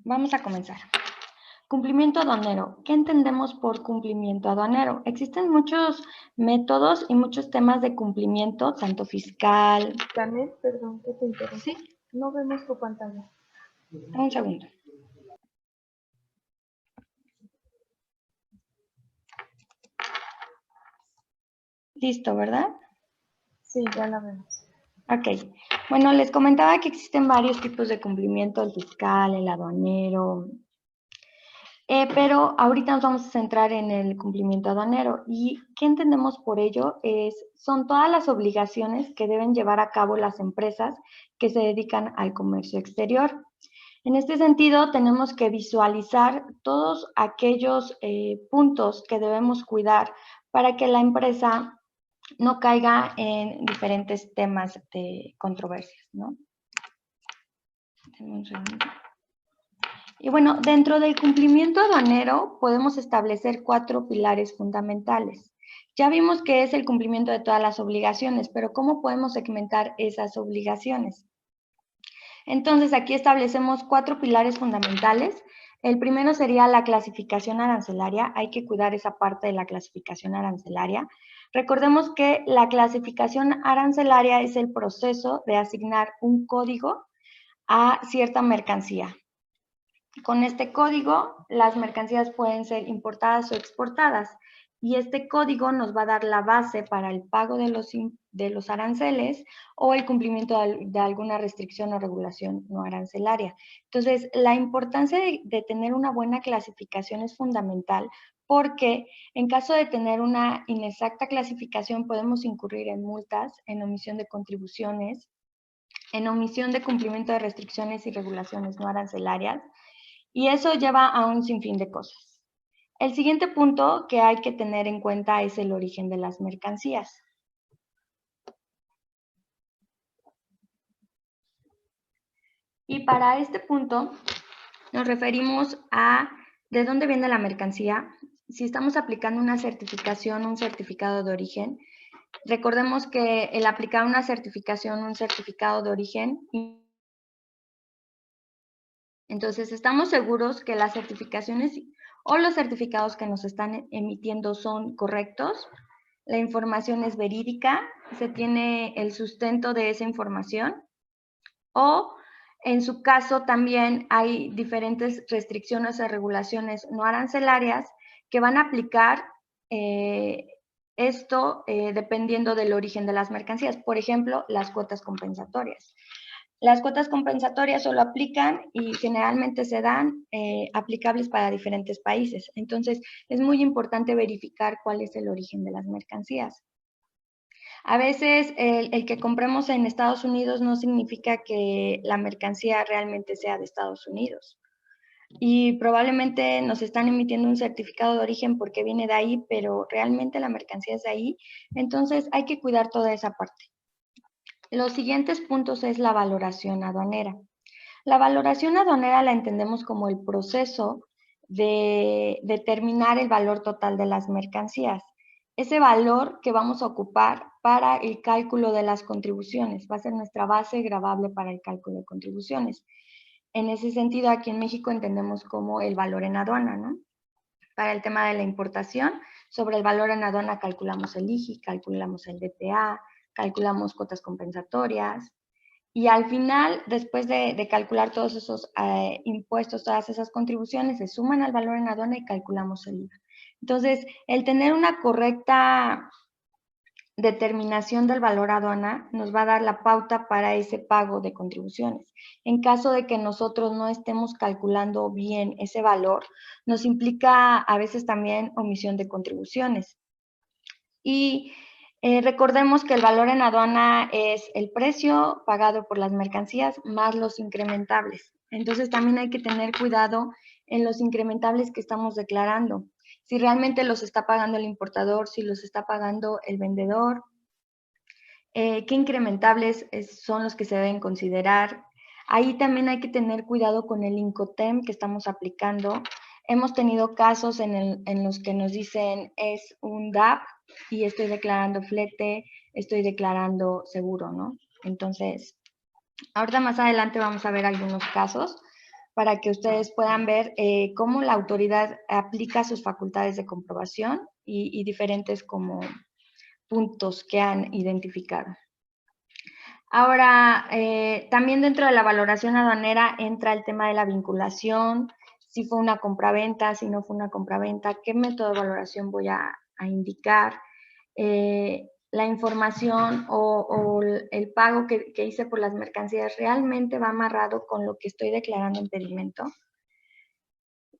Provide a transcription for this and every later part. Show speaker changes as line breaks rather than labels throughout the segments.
Vamos a comenzar. Cumplimiento aduanero. ¿Qué entendemos por cumplimiento aduanero? Existen muchos métodos y muchos temas de cumplimiento, tanto fiscal.
Janet, perdón que te interrumpa.
Sí,
No vemos tu pantalla.
un segundo. Listo, ¿verdad?
Sí, ya la vemos.
Ok. Bueno, les comentaba que existen varios tipos de cumplimiento, el fiscal, el aduanero. Pero ahorita nos vamos a centrar en el cumplimiento aduanero. ¿Y qué entendemos por ello? Son todas las obligaciones que deben llevar a cabo las empresas que se dedican al comercio exterior. En este sentido, tenemos que visualizar todos aquellos puntos que debemos cuidar para que la empresa no caiga en diferentes temas de controversias, ¿no? Denme un segundo. Y bueno, dentro del cumplimiento aduanero podemos establecer 4 pilares fundamentales. Ya vimos que es el cumplimiento de todas las obligaciones, pero ¿cómo podemos segmentar esas obligaciones? Entonces, aquí establecemos 4 pilares fundamentales. El primero sería la clasificación arancelaria. Hay que cuidar esa parte de la clasificación arancelaria. Recordemos que la clasificación arancelaria es el proceso de asignar un código a cierta mercancía. Con este código, las mercancías pueden ser importadas o exportadas y este código nos va a dar la base para el pago de los aranceles o el cumplimiento de alguna restricción o regulación no arancelaria. Entonces, la importancia de tener una buena clasificación es fundamental porque en caso de tener una inexacta clasificación podemos incurrir en multas, en omisión de contribuciones, en omisión de cumplimiento de restricciones y regulaciones no arancelarias, y eso lleva a un sinfín de cosas. El siguiente punto que hay que tener en cuenta es el origen de las mercancías. Y para este punto nos referimos a de dónde viene la mercancía. Si estamos aplicando una certificación, un certificado de origen, recordemos que el aplicar una certificación, un certificado de origen, entonces estamos seguros que las certificaciones o los certificados que nos están emitiendo son correctos, la información es verídica, se tiene el sustento de esa información, o en su caso también hay diferentes restricciones o regulaciones no arancelarias que van a aplicar esto dependiendo del origen de las mercancías. Por ejemplo, las cuotas compensatorias. Las cuotas compensatorias solo aplican y generalmente se dan aplicables para diferentes países. Entonces, es muy importante verificar cuál es el origen de las mercancías. A veces el que compremos en Estados Unidos no significa que la mercancía realmente sea de Estados Unidos. Y probablemente nos están emitiendo un certificado de origen porque viene de ahí, pero realmente la mercancía es de ahí. Entonces, hay que cuidar toda esa parte. Los siguientes puntos es la valoración aduanera. La valoración aduanera la entendemos como el proceso de determinar el valor total de las mercancías. Ese valor que vamos a ocupar para el cálculo de las contribuciones va a ser nuestra base gravable para el cálculo de contribuciones. En ese sentido, aquí en México entendemos como el valor en aduana, ¿no? Para el tema de la importación, sobre el valor en aduana calculamos el IGI, calculamos el DTA, calculamos cuotas compensatorias, y al final, después de calcular todos esos impuestos, todas esas contribuciones, se suman al valor en aduana y calculamos el IVA. Entonces, el tener una correcta determinación del valor aduana nos va a dar la pauta para ese pago de contribuciones. En caso de que nosotros no estemos calculando bien ese valor, nos implica a veces también omisión de contribuciones. Y recordemos que el valor en aduana es el precio pagado por las mercancías más los incrementables. Entonces también hay que tener cuidado en los incrementables que estamos declarando. Si realmente los está pagando el importador, si los está pagando el vendedor, qué incrementables son los que se deben considerar. Ahí también hay que tener cuidado con el Incoterm que estamos aplicando. Hemos tenido casos en los que nos dicen es un DAP y estoy declarando flete, estoy declarando seguro, ¿no? Entonces, ahorita más adelante vamos a ver algunos casos, para que ustedes puedan ver cómo la autoridad aplica sus facultades de comprobación y diferentes como puntos que han identificado. Ahora, también dentro de la valoración aduanera entra el tema de la vinculación, si fue una compraventa, si no fue una compraventa, qué método de valoración voy a indicar, la información o el pago que hice por las mercancías realmente va amarrado con lo que estoy declarando en pedimento.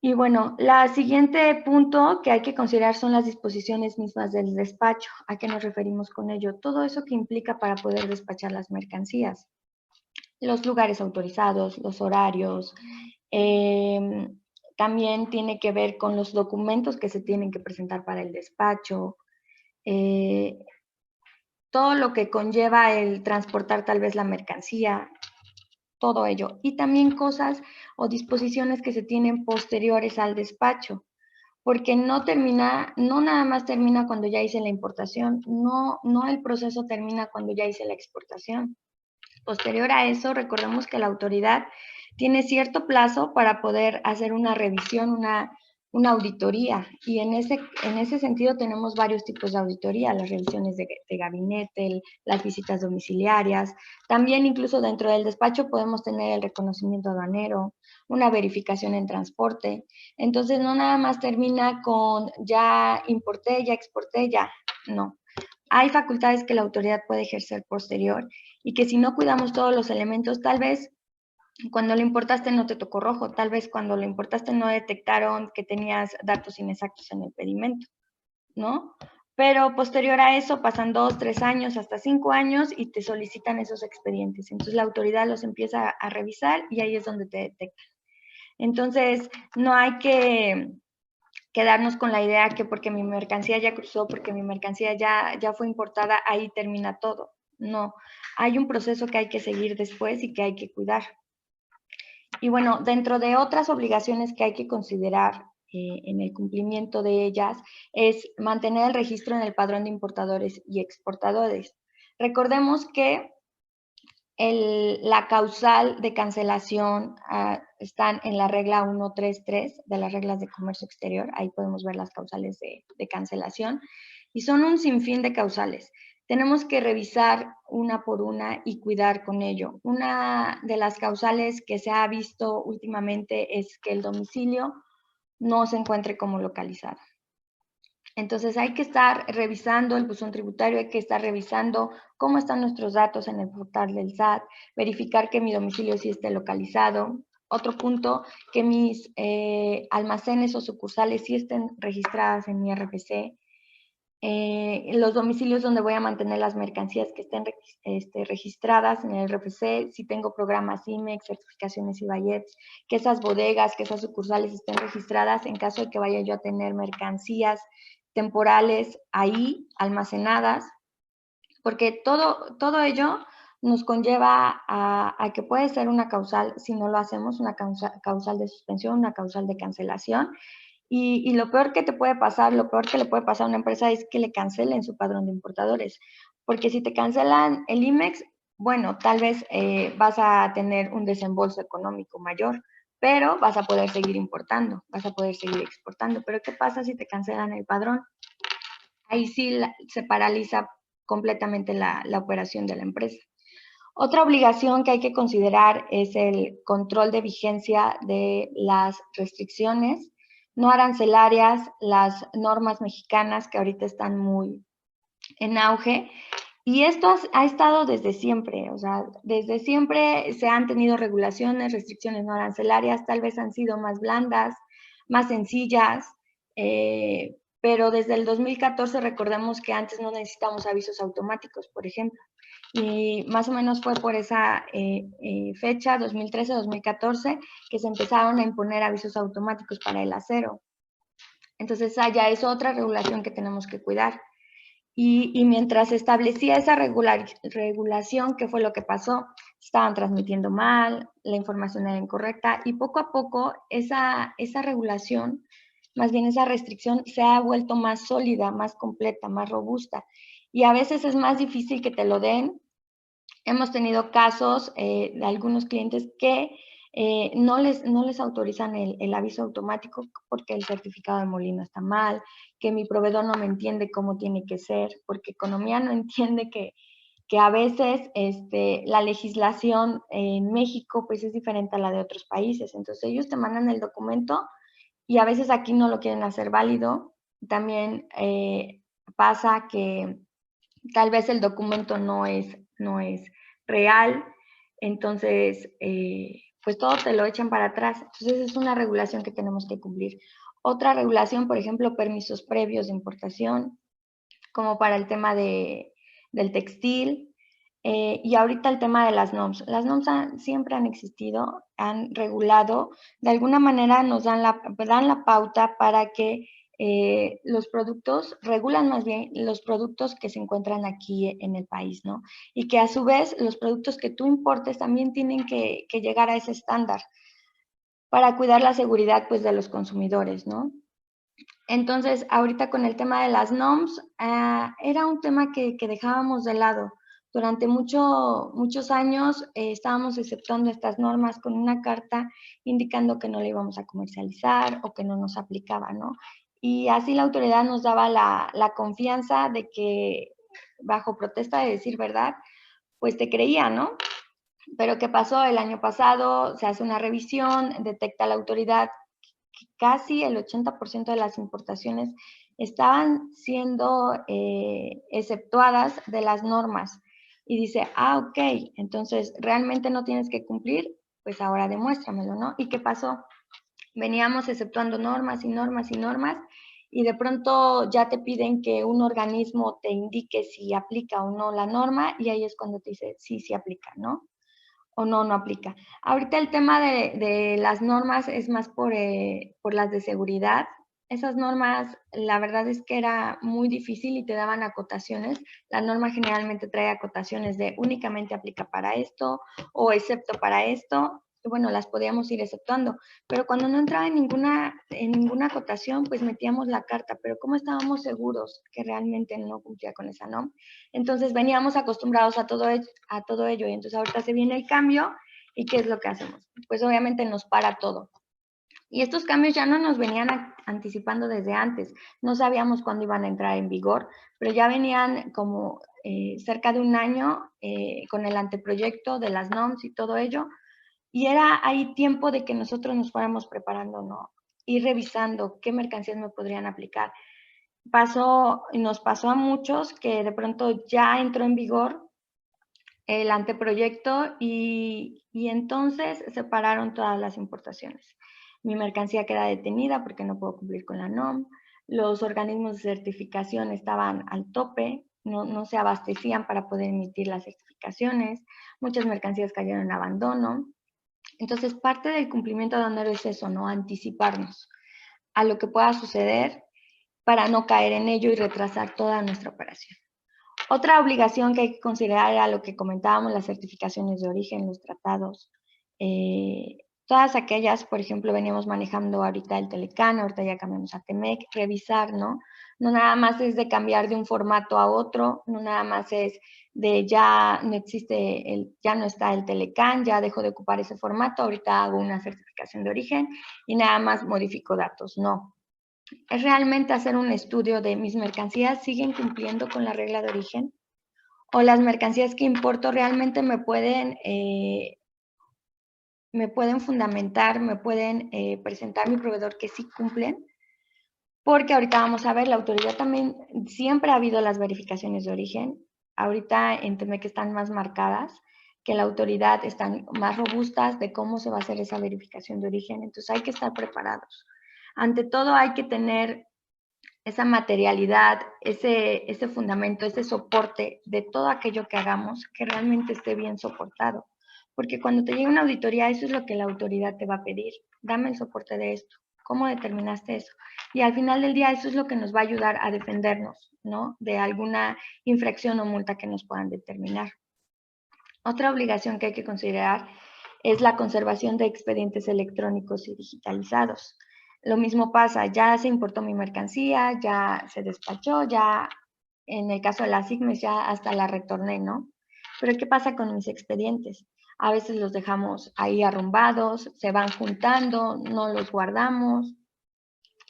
Y bueno, el siguiente punto que hay que considerar son las disposiciones mismas del despacho. ¿A qué nos referimos con ello? Todo eso que implica para poder despachar las mercancías. Los lugares autorizados, los horarios. También tiene que ver con los documentos que se tienen que presentar para el despacho. Todo lo que conlleva el transportar tal vez la mercancía, todo ello. Y también cosas o disposiciones que se tienen posteriores al despacho, porque no nada más termina cuando ya hice la importación, no el proceso termina cuando ya hice la exportación. Posterior a eso, recordemos que la autoridad tiene cierto plazo para poder hacer una revisión, una auditoría, y en ese sentido tenemos varios tipos de auditoría, las revisiones de gabinete, las visitas domiciliarias, también incluso dentro del despacho podemos tener el reconocimiento aduanero, una verificación en transporte. Entonces no nada más termina con ya importé, ya exporté, ya, no. Hay facultades que la autoridad puede ejercer posterior y que si no cuidamos todos los elementos, tal vez cuando lo importaste no te tocó rojo, tal vez cuando lo importaste no detectaron que tenías datos inexactos en el pedimento, ¿no? Pero posterior a eso pasan 2, 3 años, hasta 5 años y te solicitan esos expedientes. Entonces la autoridad los empieza a revisar y ahí es donde te detectan. Entonces no hay que quedarnos con la idea que porque mi mercancía ya cruzó, porque mi mercancía ya fue importada, ahí termina todo. No, hay un proceso que hay que seguir después y que hay que cuidar. Y bueno, dentro de otras obligaciones que hay que considerar en el cumplimiento de ellas es mantener el registro en el padrón de importadores y exportadores. Recordemos que la causal de cancelación están en la regla 133 de las reglas de comercio exterior. Ahí podemos ver las causales de cancelación. Y son un sinfín de causales. Tenemos que revisar una por una y cuidar con ello. Una de las causales que se ha visto últimamente es que el domicilio no se encuentre como localizado. Entonces hay que estar revisando el buzón tributario, hay que estar revisando cómo están nuestros datos en el portal del SAT, verificar que mi domicilio sí esté localizado. Otro punto, que mis almacenes o sucursales sí estén registradas en mi RFC. Los domicilios donde voy a mantener las mercancías que estén registradas en el RFC, si tengo programas IMEX, certificaciones IBAYETS, que esas bodegas, que esas sucursales estén registradas en caso de que vaya yo a tener mercancías temporales ahí almacenadas, porque todo ello nos conlleva a que puede ser una causal, si no lo hacemos, una causal de suspensión, una causal de cancelación. Y lo peor que te puede pasar, lo peor que le puede pasar a una empresa es que le cancelen su padrón de importadores. Porque si te cancelan el IMEX, bueno, tal vez vas a tener un desembolso económico mayor, pero vas a poder seguir importando, vas a poder seguir exportando. Pero ¿qué pasa si te cancelan el padrón? Ahí sí se paraliza completamente la operación de la empresa. Otra obligación que hay que considerar es el control de vigencia de las restricciones no arancelarias, las normas mexicanas que ahorita están muy en auge. Y esto ha estado desde siempre, o sea, desde siempre se han tenido regulaciones, restricciones no arancelarias, tal vez han sido más blandas, más sencillas, pero desde el 2014 recordemos que antes no necesitamos avisos automáticos, por ejemplo. Y más o menos fue por esa fecha, 2013-2014, que se empezaron a imponer avisos automáticos para el acero. Entonces, ya es otra regulación que tenemos que cuidar. Y mientras se establecía esa regulación, ¿qué fue lo que pasó? Estaban transmitiendo mal, la información era incorrecta y poco a poco esa regulación, más bien esa restricción, se ha vuelto más sólida, más completa, más robusta. Y a veces es más difícil que te lo den. Hemos tenido casos de algunos clientes que no les autorizan el aviso automático porque el certificado de molino está mal, que mi proveedor no me entiende cómo tiene que ser, porque economía no entiende que a veces la legislación en México pues es diferente a la de otros países. Entonces ellos te mandan el documento y a veces aquí no lo quieren hacer válido. También pasa que tal vez el documento no es real, entonces pues todo te lo echan para atrás. Entonces es una regulación que tenemos que cumplir. Otra regulación, por ejemplo, permisos previos de importación, como para el tema del textil. Y ahorita el tema de las NOMS. Las NOMS siempre han existido, han regulado, de alguna manera nos dan la pauta para que los productos, regulan más bien los productos que se encuentran aquí en el país, ¿no? Y que a su vez los productos que tú importes también tienen que llegar a ese estándar para cuidar la seguridad pues de los consumidores, ¿no? Entonces, ahorita con el tema de las NOMS, era un tema que dejábamos de lado. Durante muchos años estábamos exceptuando estas normas con una carta indicando que no la íbamos a comercializar o que no nos aplicaba, ¿no? Y así la autoridad nos daba la confianza de que, bajo protesta de decir verdad, pues te creía, ¿no? Pero ¿qué pasó? El año pasado se hace una revisión, detecta la autoridad casi el 80% de las importaciones estaban siendo exceptuadas de las normas. Y dice, ok, entonces realmente no tienes que cumplir, pues ahora demuéstramelo, ¿no? ¿Y qué pasó? Veníamos exceptuando normas y normas y normas, y de pronto ya te piden que un organismo te indique si aplica o no la norma, y ahí es cuando te dice, sí, sí aplica, ¿no? O no, no aplica. Ahorita el tema de las normas es más por las de seguridad. Esas normas, la verdad es que era muy difícil y te daban acotaciones. La norma generalmente trae acotaciones de únicamente aplica para esto o excepto para esto. Y bueno, las podíamos ir exceptuando, pero cuando no entraba en ninguna acotación, pues metíamos la carta, pero ¿cómo estábamos seguros que realmente no cumplía con esa norma? Entonces veníamos acostumbrados a todo ello, y entonces ahorita se viene el cambio y ¿qué es lo que hacemos? Pues obviamente nos para todo. Y estos cambios ya no nos venían anticipando desde antes, no sabíamos cuándo iban a entrar en vigor, pero ya venían como cerca de un año con el anteproyecto de las NOMS y todo ello, y era ahí tiempo de que nosotros nos fuéramos preparando, ¿no? Ir revisando qué mercancías me podrían aplicar. Nos pasó a muchos que de pronto ya entró en vigor el anteproyecto y entonces se pararon todas las importaciones. Mi mercancía queda detenida porque no puedo cumplir con la NOM. Los organismos de certificación estaban al tope, no se abastecían para poder emitir las certificaciones. Muchas mercancías cayeron en abandono. Entonces, parte del cumplimiento de honor es eso, ¿no? Anticiparnos a lo que pueda suceder para no caer en ello y retrasar toda nuestra operación. Otra obligación que hay que considerar era lo que comentábamos, las certificaciones de origen, los tratados. Todas aquellas, por ejemplo, veníamos manejando ahorita el Telecán, ahorita ya cambiamos a Temec, revisar, ¿no? No nada más es de cambiar de un formato a otro, no nada más es de ya no existe, ya no está el Telecán, ya dejo de ocupar ese formato, ahorita hago una certificación de origen y nada más modifico datos, no. Es realmente hacer un estudio de mis mercancías, ¿siguen cumpliendo con la regla de origen? ¿O las mercancías que importo realmente me pueden fundamentar, me pueden presentar mi proveedor que sí cumplen? Porque ahorita vamos a ver, la autoridad también, siempre ha habido las verificaciones de origen, ahorita en Temec están más marcadas, que la autoridad están más robustas de cómo se va a hacer esa verificación de origen, entonces hay que estar preparados. Ante todo hay que tener esa materialidad, ese fundamento, ese soporte de todo aquello que hagamos, que realmente esté bien soportado. Porque cuando te llega una auditoría, eso es lo que la autoridad te va a pedir. Dame el soporte de esto. ¿Cómo determinaste eso? Y al final del día, eso es lo que nos va a ayudar a defendernos, ¿no? De alguna infracción o multa que nos puedan determinar. Otra obligación que hay que considerar es la conservación de expedientes electrónicos y digitalizados. Lo mismo pasa, ya se importó mi mercancía, ya se despachó, ya en el caso de las IGMES ya hasta la retorné, ¿no? Pero ¿qué pasa con mis expedientes? a veces los dejamos ahí arrumbados, se van juntando, no los guardamos.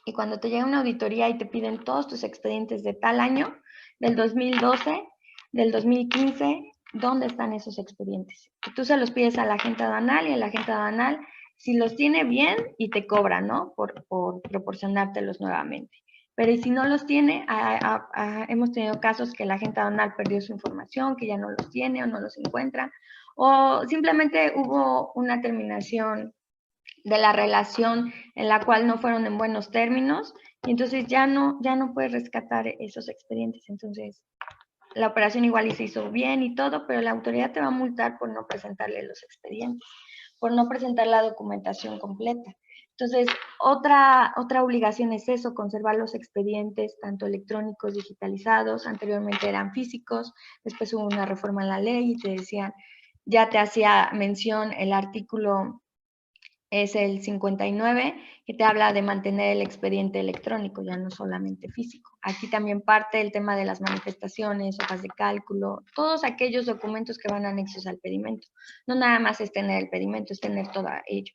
Y cuando te llega una auditoría y te piden todos tus expedientes de tal año, del 2012, del 2015, ¿dónde están esos expedientes? Y tú se los pides a la agente aduanal y el agente aduanal, si los tiene bien, y te cobra, ¿no? Por proporcionártelos nuevamente. Pero y si no los tiene, hemos tenido casos que la agente aduanal perdió su información, que ya no los tiene o no los encuentra, o simplemente hubo una terminación de la relación en la cual no fueron en buenos términos, y entonces ya no puedes rescatar esos expedientes. Entonces, la operación igual y se hizo bien y todo, pero la autoridad te va a multar por no presentarle los expedientes, por no presentar la documentación completa. Entonces, otra obligación es eso, conservar los expedientes, tanto electrónicos, digitalizados. Anteriormente eran físicos, después hubo una reforma en la ley y te decían, ya te hacía mención el artículo, es el 59, que te habla de mantener el expediente electrónico, ya no solamente físico. Aquí también parte el tema de las manifestaciones, hojas de cálculo, todos aquellos documentos que van anexos al pedimento. No nada más es tener el pedimento, es tener todo ello.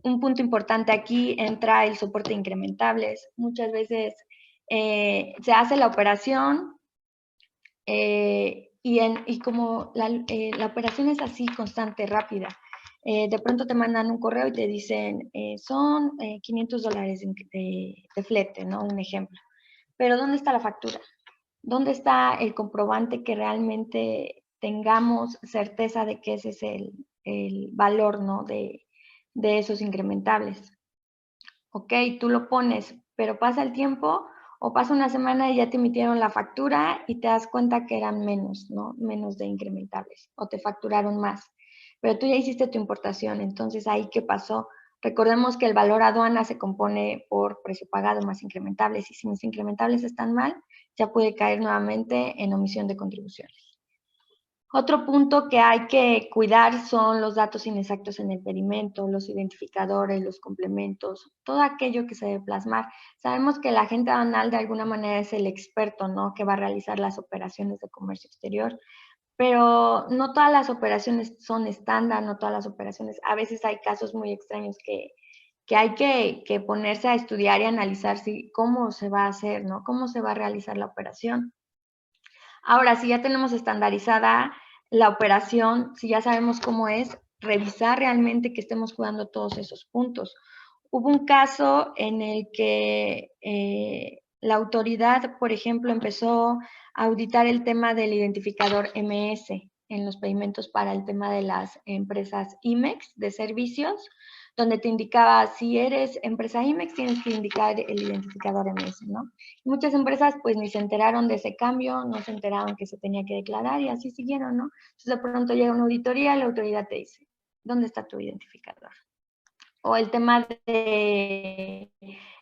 Un punto importante aquí entra el soporte de incrementables. Muchas veces se hace la operación y como la operación es así, constante, rápida, de pronto te mandan un correo y te dicen, son $500 de flete, ¿no? Un ejemplo. Pero ¿dónde está la factura? ¿Dónde está el comprobante que realmente tengamos certeza de que ese es el valor, ¿no? de esos incrementables? Ok, tú lo pones, pero pasa el tiempo o pasa una semana y ya te emitieron la factura y te das cuenta que eran menos, ¿no? Menos de incrementables, o te facturaron más. Pero tú ya hiciste tu importación, entonces ahí ¿qué pasó? Recordemos que el valor aduana se compone por precio pagado más incrementables, y si mis incrementables están mal, ya puede caer nuevamente en omisión de contribuciones. Otro punto que hay que cuidar son los datos inexactos en el pedimento, los identificadores, los complementos, todo aquello que se debe plasmar. Sabemos que el agente aduanal de alguna manera es el experto, ¿no? Que va a realizar las operaciones de comercio exterior, pero no todas las operaciones son estándar, no todas las operaciones. A veces hay casos muy extraños que hay que ponerse a estudiar y analizar cómo se va a hacer, ¿no? Cómo se va a realizar la operación. Ahora, si ya tenemos estandarizada la operación, si ya sabemos cómo es, revisar realmente que estemos cuidando todos esos puntos. Hubo un caso en el que la autoridad, por ejemplo, empezó a auditar el tema del identificador MS en los pedimentos para el tema de las empresas IMEX de servicios, donde te indicaba, si eres empresa IMEX, tienes que indicar el identificador MS, ¿no? Muchas empresas pues ni se enteraron de ese cambio, no se enteraron que se tenía que declarar y así siguieron, ¿no? Entonces de pronto llega una auditoría y la autoridad te dice, ¿dónde está tu identificador? O el tema de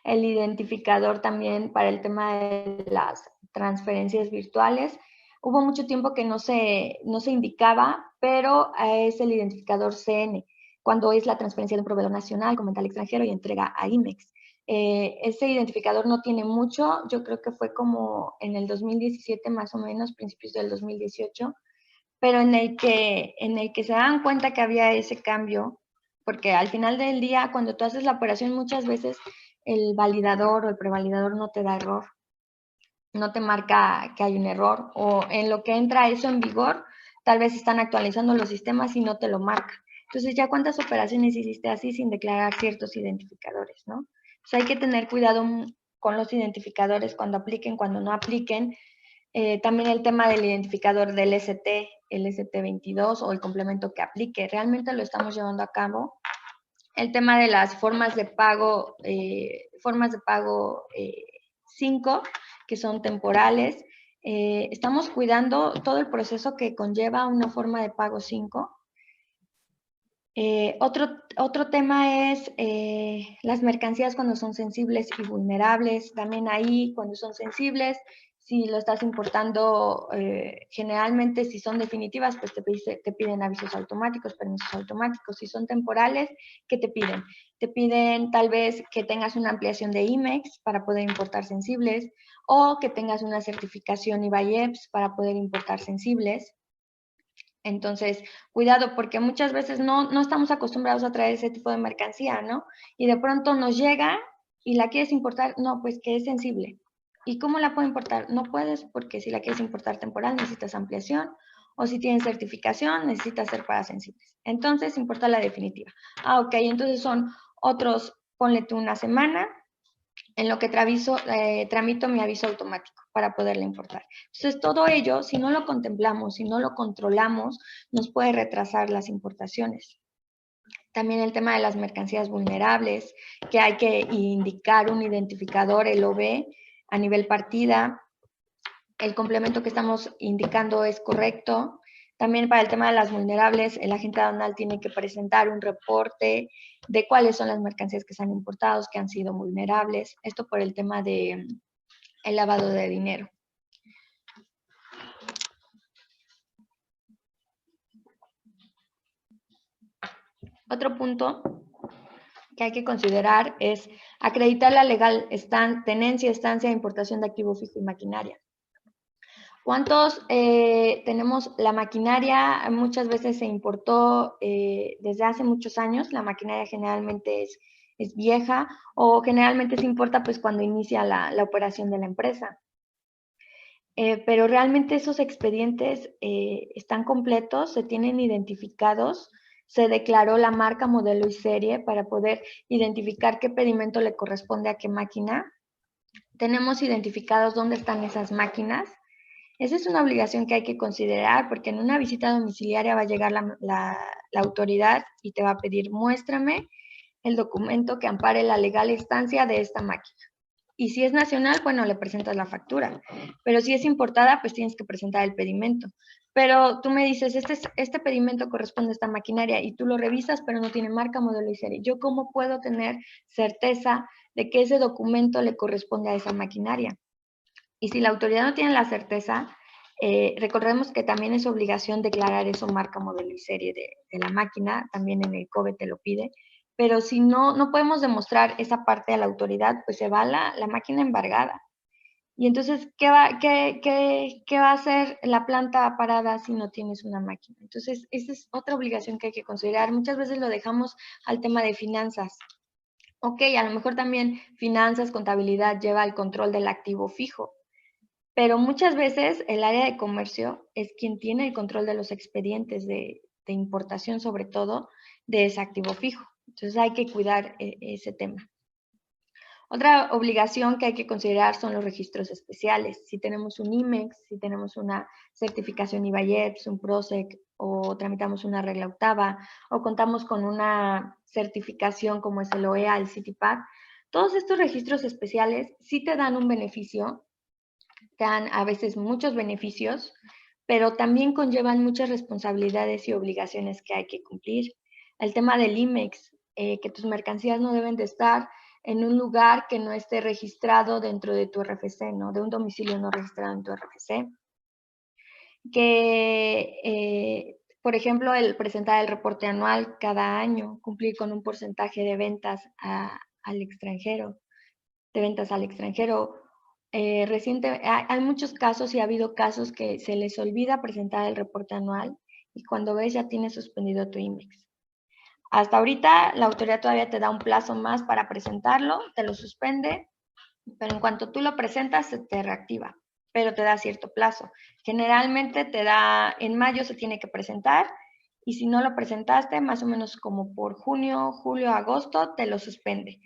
el identificador también para el tema de las transferencias virtuales. Hubo mucho tiempo que no se indicaba, pero es el identificador CN, cuando es la transferencia de un proveedor nacional, comenta al extranjero y entrega a IMEX. Ese identificador no tiene mucho, yo creo que fue como en el 2017 más o menos, principios del 2018, pero en el que se dan cuenta que había ese cambio, porque al final del día, cuando tú haces la operación, muchas veces el validador o el prevalidador no te da error, no te marca que hay un error, o en lo que entra eso en vigor, tal vez están actualizando los sistemas y no te lo marca. Entonces, ¿ya cuántas operaciones hiciste así sin declarar ciertos identificadores, no? Entonces, hay que tener cuidado con los identificadores cuando apliquen, cuando no apliquen. También el tema del identificador del ST, el ST22 o el complemento que aplique, ¿realmente lo estamos llevando a cabo? El tema de las formas de pago 5, que son temporales. Estamos cuidando todo el proceso que conlleva una forma de pago 5. Otro tema es las mercancías cuando son sensibles y vulnerables. También ahí, cuando son sensibles, si lo estás importando, generalmente si son definitivas, pues te piden avisos automáticos, permisos automáticos. Si son temporales, ¿qué te piden? Te piden tal vez que tengas una ampliación de IMEX para poder importar sensibles, o que tengas una certificación IBAIEPS para poder importar sensibles. Entonces, cuidado, porque muchas veces no estamos acostumbrados a traer ese tipo de mercancía, ¿no? Y de pronto nos llega y la quieres importar, no, pues que es sensible. ¿Y cómo la puedo importar? No puedes, porque si la quieres importar temporal necesitas ampliación, o si tienes certificación necesitas ser para sensibles. Entonces, importa la definitiva. Ah, ok, entonces son otros, ponle tú una semana, en lo que tramito mi aviso automático para poderla importar. Entonces, todo ello, si no lo contemplamos, si no lo controlamos, nos puede retrasar las importaciones. También el tema de las mercancías vulnerables, que hay que indicar un identificador, el OB, a nivel partida. El complemento que estamos indicando es correcto. También para el tema de las vulnerables, el agente aduanal tiene que presentar un reporte de cuáles son las mercancías que se han importado, que han sido vulnerables. Esto por el tema de el lavado de dinero. Otro punto que hay que considerar es acreditar la legal tenencia, estancia e importación de activo fijo y maquinaria. ¿Cuántos tenemos la maquinaria? Muchas veces se importó desde hace muchos años. La maquinaria generalmente es vieja o generalmente se importa pues cuando inicia la operación de la empresa. Pero realmente esos expedientes están completos, se tienen identificados, se declaró la marca, modelo y serie para poder identificar qué pedimento le corresponde a qué máquina. Tenemos identificados dónde están esas máquinas. Esa es una obligación que hay que considerar porque en una visita domiciliaria va a llegar la autoridad y te va a pedir, muéstrame el documento que ampare la legal estancia de esta máquina. Y si es nacional, bueno, le presentas la factura. Pero si es importada, pues tienes que presentar el pedimento. Pero tú me dices, este pedimento corresponde a esta maquinaria y tú lo revisas, pero no tiene marca, modelo y serie. ¿Yo cómo puedo tener certeza de que ese documento le corresponde a esa maquinaria? Y si la autoridad no tiene la certeza, recordemos que también es obligación declarar eso, marca, modelo y serie de la máquina, también en el COBE te lo pide, pero si no podemos demostrar esa parte a la autoridad, pues se va la máquina embargada. Y entonces, ¿qué va a hacer la planta parada si no tienes una máquina? Entonces, esa es otra obligación que hay que considerar. Muchas veces lo dejamos al tema de finanzas. Ok, a lo mejor también finanzas, contabilidad lleva el control del activo fijo, pero muchas veces el área de comercio es quien tiene el control de los expedientes de importación, sobre todo, de ese activo fijo. Entonces hay que cuidar ese tema. Otra obligación que hay que considerar son los registros especiales. Si tenemos un IMEX, si tenemos una certificación IVAIEPS, un PROSEC, o tramitamos una regla octava, o contamos con una certificación como es el OEA, el CITIPAC, todos estos registros especiales sí te dan un beneficio, te dan a veces muchos beneficios, pero también conllevan muchas responsabilidades y obligaciones que hay que cumplir. El tema del IMEX, que tus mercancías no deben de estar en un lugar que no esté registrado dentro de tu RFC, ¿no? De un domicilio no registrado en tu RFC. Que, por ejemplo, el presentar el reporte anual cada año, cumplir con un porcentaje de ventas al extranjero, de ventas al extranjero. Hay muchos casos y ha habido casos que se les olvida presentar el reporte anual y cuando ves ya tienes suspendido tu IMEX. Hasta ahorita la autoridad todavía te da un plazo más para presentarlo, te lo suspende, pero en cuanto tú lo presentas se te reactiva, pero te da cierto plazo. Generalmente te da, en mayo se tiene que presentar y si no lo presentaste, más o menos como por junio, julio, agosto, te lo suspende.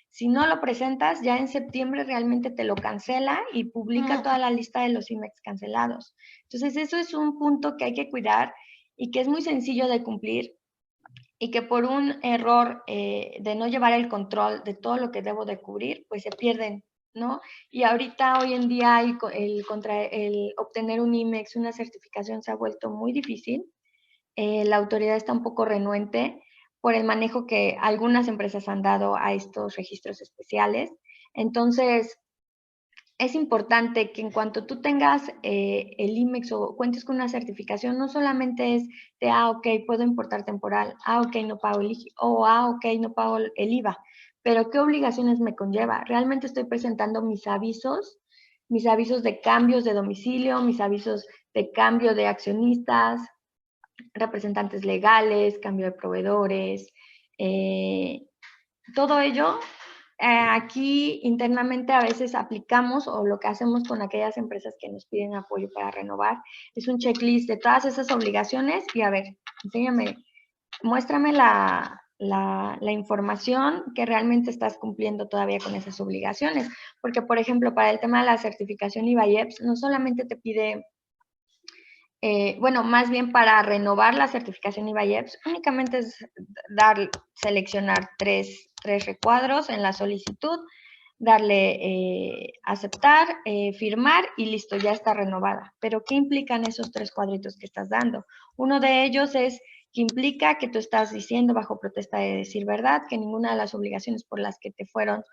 Si no lo presentas, ya en septiembre realmente te lo cancela y publica toda la lista de los IMEX cancelados. Entonces, eso es un punto que hay que cuidar y que es muy sencillo de cumplir y que por un error de no llevar el control de todo lo que debo de cubrir, pues se pierden, ¿no? Y ahorita, hoy en día, el obtener un IMEX, una certificación, se ha vuelto muy difícil. La autoridad está un poco renuente por el manejo que algunas empresas han dado a estos registros especiales. Entonces, es importante que en cuanto tú tengas el IMEX o cuentes con una certificación, no solamente es de, ok, puedo importar temporal, ok, no pago el IGI, o ok, no pago el IVA, pero ¿qué obligaciones me conlleva? Realmente estoy presentando mis avisos de cambios de domicilio, mis avisos de cambio de accionistas, representantes legales, cambio de proveedores, todo ello. Aquí internamente a veces aplicamos, o lo que hacemos con aquellas empresas que nos piden apoyo para renovar, es un checklist de todas esas obligaciones y a ver, enséñame, muéstrame la información que realmente estás cumpliendo todavía con esas obligaciones. Porque, por ejemplo, para el tema de la certificación IVA-IEPS, no solamente te pide, bueno, más bien para renovar la certificación IVA-IEPS, únicamente es seleccionar tres recuadros en la solicitud, darle aceptar, firmar y listo, ya está renovada. Pero, ¿qué implican esos tres cuadritos que estás dando? Uno de ellos es que implica que tú estás diciendo bajo protesta de decir verdad que ninguna de las obligaciones por las que te fueron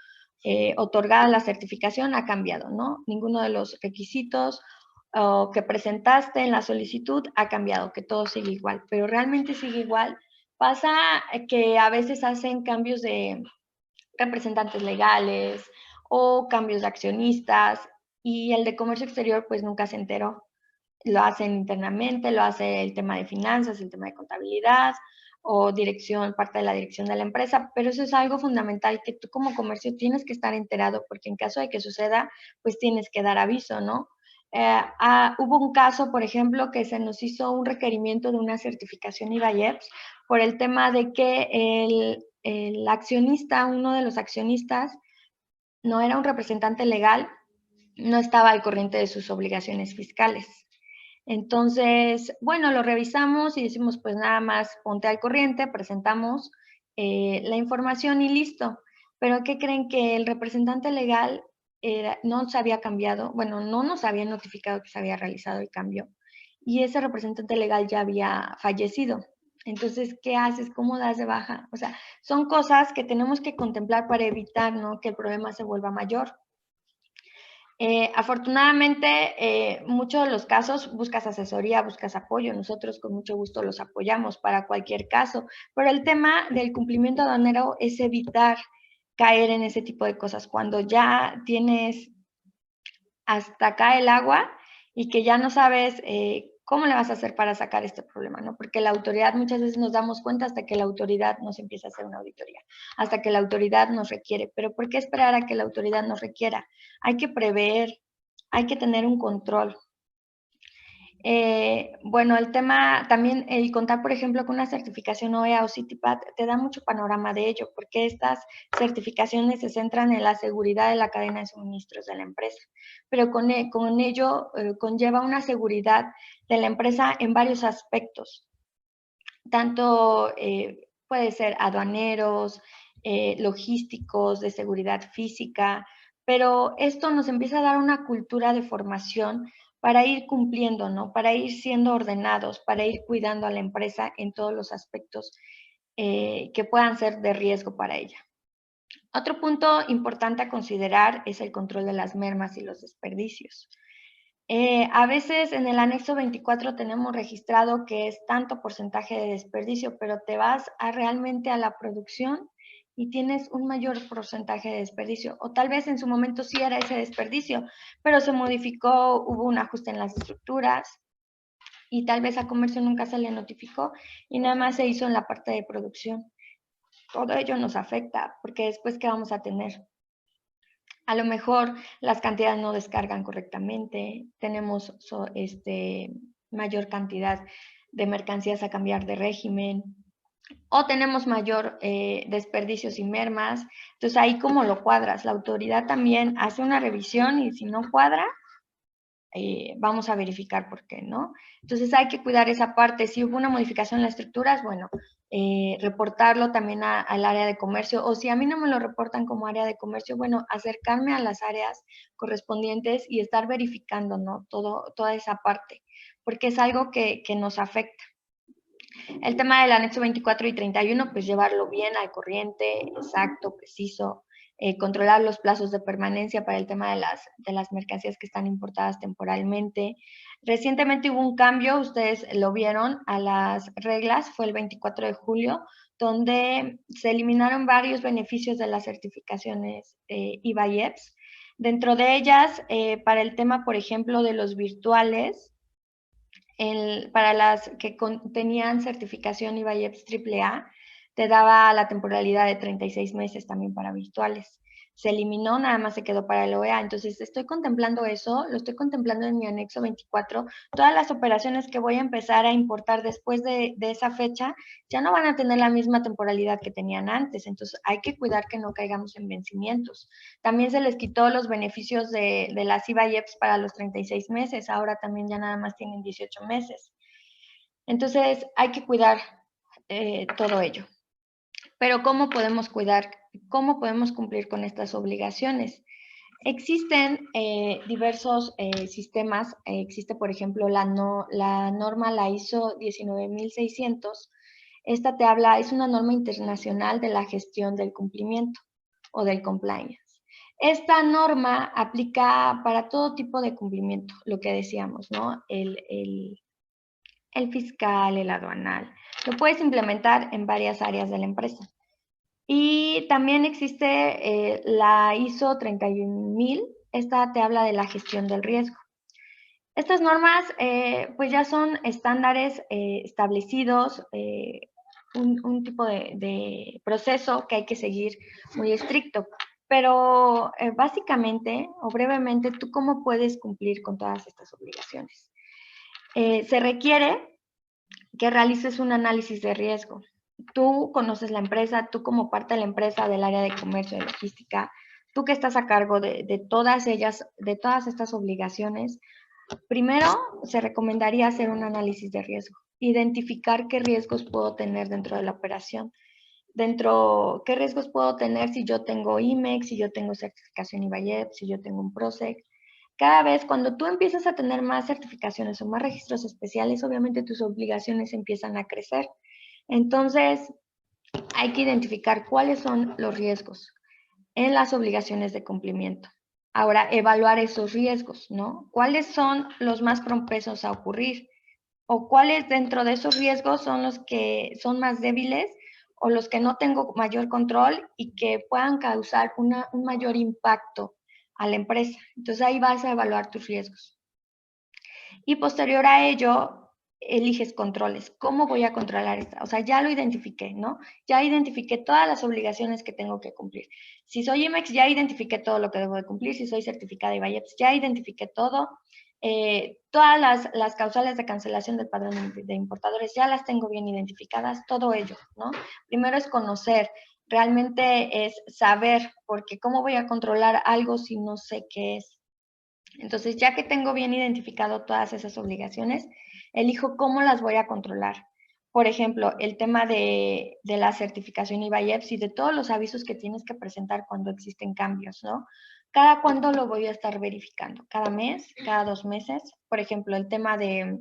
otorgada la certificación ha cambiado, ¿no? Ninguno de los requisitos que presentaste en la solicitud ha cambiado, que todo sigue igual, pero realmente sigue igual. Pasa que a veces hacen cambios de representantes legales o cambios de accionistas y el de comercio exterior pues nunca se enteró. Lo hacen internamente, lo hace el tema de finanzas, el tema de contabilidad o dirección, parte de la dirección de la empresa, pero eso es algo fundamental que tú como comercio tienes que estar enterado porque en caso de que suceda, pues tienes que dar aviso, ¿no? Hubo un caso, por ejemplo, que se nos hizo un requerimiento de una certificación IVA-IEPS por el tema de que el accionista, uno de los accionistas, no era un representante legal, no estaba al corriente de sus obligaciones fiscales. Entonces, bueno, lo revisamos y decimos, pues nada más ponte al corriente, presentamos la información y listo. Pero ¿qué creen? Que el representante legal no se había cambiado, bueno, no nos había notificado que se había realizado el cambio y ese representante legal ya había fallecido. Entonces, ¿qué haces? ¿Cómo das de baja? O sea, son cosas que tenemos que contemplar para evitar, ¿no?, que el problema se vuelva mayor. Afortunadamente, muchos de los casos buscas asesoría, buscas apoyo. Nosotros con mucho gusto los apoyamos para cualquier caso. Pero el tema del cumplimiento aduanero es evitar caer en ese tipo de cosas. Cuando ya tienes hasta acá el agua y que ya no sabes cómo le vas a hacer para sacar este problema, ¿no? Porque la autoridad, muchas veces nos damos cuenta hasta que la autoridad nos empieza a hacer una auditoría, hasta que la autoridad nos requiere. Pero ¿por qué esperar a que la autoridad nos requiera? Hay que prever, hay que tener un control. Bueno, el tema también, el contar, por ejemplo, con una certificación OEA o CITIPAT te da mucho panorama de ello, porque estas certificaciones se centran en la seguridad de la cadena de suministros de la empresa, pero con ello conlleva una seguridad de la empresa en varios aspectos, tanto puede ser aduaneros, logísticos, de seguridad física, pero esto nos empieza a dar una cultura de formación para ir cumpliendo, ¿no? Para ir siendo ordenados, para ir cuidando a la empresa en todos los aspectos que puedan ser de riesgo para ella. Otro punto importante a considerar es el control de las mermas y los desperdicios. A veces en el anexo 24 tenemos registrado que es tanto porcentaje de desperdicio, pero te vas realmente a la producción y tienes un mayor porcentaje de desperdicio. O tal vez en su momento sí era ese desperdicio, pero se modificó, hubo un ajuste en las estructuras y tal vez a comercio nunca se le notificó y nada más se hizo en la parte de producción. Todo ello nos afecta porque después, ¿qué vamos a tener? A lo mejor las cantidades no descargan correctamente, tenemos mayor cantidad de mercancías a cambiar de régimen o tenemos mayor desperdicios y mermas. Entonces ahí cómo lo cuadras. La autoridad también hace una revisión y si no cuadra, vamos a verificar por qué, ¿no? Entonces hay que cuidar esa parte. Si hubo una modificación en las estructuras, bueno, reportarlo también al área de comercio, o si a mí no me lo reportan como área de comercio, bueno, acercarme a las áreas correspondientes y estar verificando, ¿no? Toda esa parte, porque es algo que nos afecta. El tema del anexo 24 y 31, pues llevarlo bien al corriente, exacto, preciso, controlar los plazos de permanencia para el tema de las mercancías que están importadas temporalmente. Recientemente hubo un cambio, ustedes lo vieron, a las reglas, fue el 24 de julio, donde se eliminaron varios beneficios de las certificaciones IVA-IEPS. Dentro de ellas, para el tema, por ejemplo, de los virtuales, para las que tenían certificación IVA-IEPS AAA, te daba la temporalidad de 36 meses también para virtuales. Se eliminó, nada más se quedó para el OEA. Entonces, estoy contemplando eso, lo estoy contemplando en mi anexo 24. Todas las operaciones que voy a empezar a importar después de esa fecha ya no van a tener la misma temporalidad que tenían antes. Entonces, hay que cuidar que no caigamos en vencimientos. También se les quitó los beneficios de las IVA-IEPS para los 36 meses. Ahora también ya nada más tienen 18 meses. Entonces, hay que cuidar todo ello. Pero ¿cómo podemos cuidar? ¿Cómo podemos cumplir con estas obligaciones? Existen diversos sistemas. Existe, por ejemplo, la norma, la ISO 19600. Esta te habla, es una norma internacional de la gestión del cumplimiento o del compliance. Esta norma aplica para todo tipo de cumplimiento, lo que decíamos, ¿no? El fiscal, el aduanal. Lo puedes implementar en varias áreas de la empresa. Y también existe la ISO 31000. Esta te habla de la gestión del riesgo. Estas normas pues ya son estándares establecidos, un tipo de proceso que hay que seguir muy estricto. Pero básicamente o brevemente, ¿tú cómo puedes cumplir con todas estas obligaciones? Se requiere que realices un análisis de riesgo. Tú conoces la empresa, tú como parte de la empresa del área de comercio y logística, tú que estás a cargo de todas ellas, de todas estas obligaciones, primero se recomendaría hacer un análisis de riesgo, identificar qué riesgos puedo tener dentro de la operación, qué riesgos puedo tener si yo tengo IMEX, si yo tengo certificación IVA-IEPS, si yo tengo un PROSEC. Cada vez cuando tú empiezas a tener más certificaciones o más registros especiales, obviamente tus obligaciones empiezan a crecer. Entonces, hay que identificar cuáles son los riesgos en las obligaciones de cumplimiento. Ahora, evaluar esos riesgos, ¿no? ¿Cuáles son los más propensos a ocurrir? ¿O cuáles dentro de esos riesgos son los que son más débiles o los que no tengo mayor control y que puedan causar un mayor impacto a la empresa? Entonces, ahí vas a evaluar tus riesgos. Y posterior a ello, eliges controles. ¿Cómo voy a controlar esta? O sea, ya lo identifiqué, ¿no? Ya identifiqué todas las obligaciones que tengo que cumplir. Si soy IMEX, ya identifiqué todo lo que debo de cumplir. Si soy certificada de IVA-IEPS, ya identifiqué todo. Todas las causales de cancelación del padrón de importadores ya las tengo bien identificadas, todo ello, ¿no? Primero es conocer, realmente es saber, porque ¿cómo voy a controlar algo si no sé qué es? Entonces, ya que tengo bien identificado todas esas obligaciones, elijo cómo las voy a controlar. Por ejemplo, el tema de la certificación IVA-IEPS y de todos los avisos que tienes que presentar cuando existen cambios, ¿no? ¿Cada cuándo lo voy a estar verificando? ¿Cada mes? ¿Cada 2 meses? Por ejemplo, el tema de